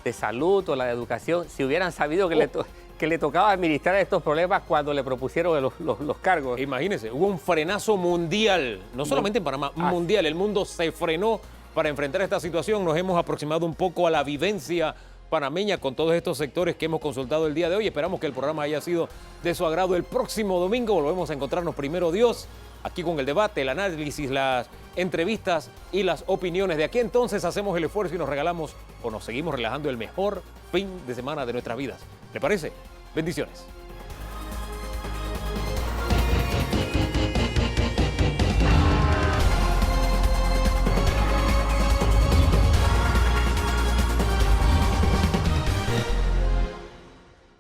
Speaker 3: de Salud o la de Educación, si hubieran sabido que le tocaba administrar estos problemas cuando le propusieron los cargos.
Speaker 2: Imagínense, hubo un frenazo mundial, no solamente en Panamá, mundial. El mundo se frenó para enfrentar esta situación. Nos hemos aproximado un poco a la vivencia panameña con todos estos sectores que hemos consultado el día de hoy. Esperamos que el programa haya sido de su agrado. El próximo domingo volvemos a encontrarnos, primero Dios, aquí con el debate, el análisis, las entrevistas y las opiniones. De aquí entonces hacemos el esfuerzo y nos regalamos o nos seguimos relajando el mejor fin de semana de nuestras vidas. ¿Le parece? Bendiciones.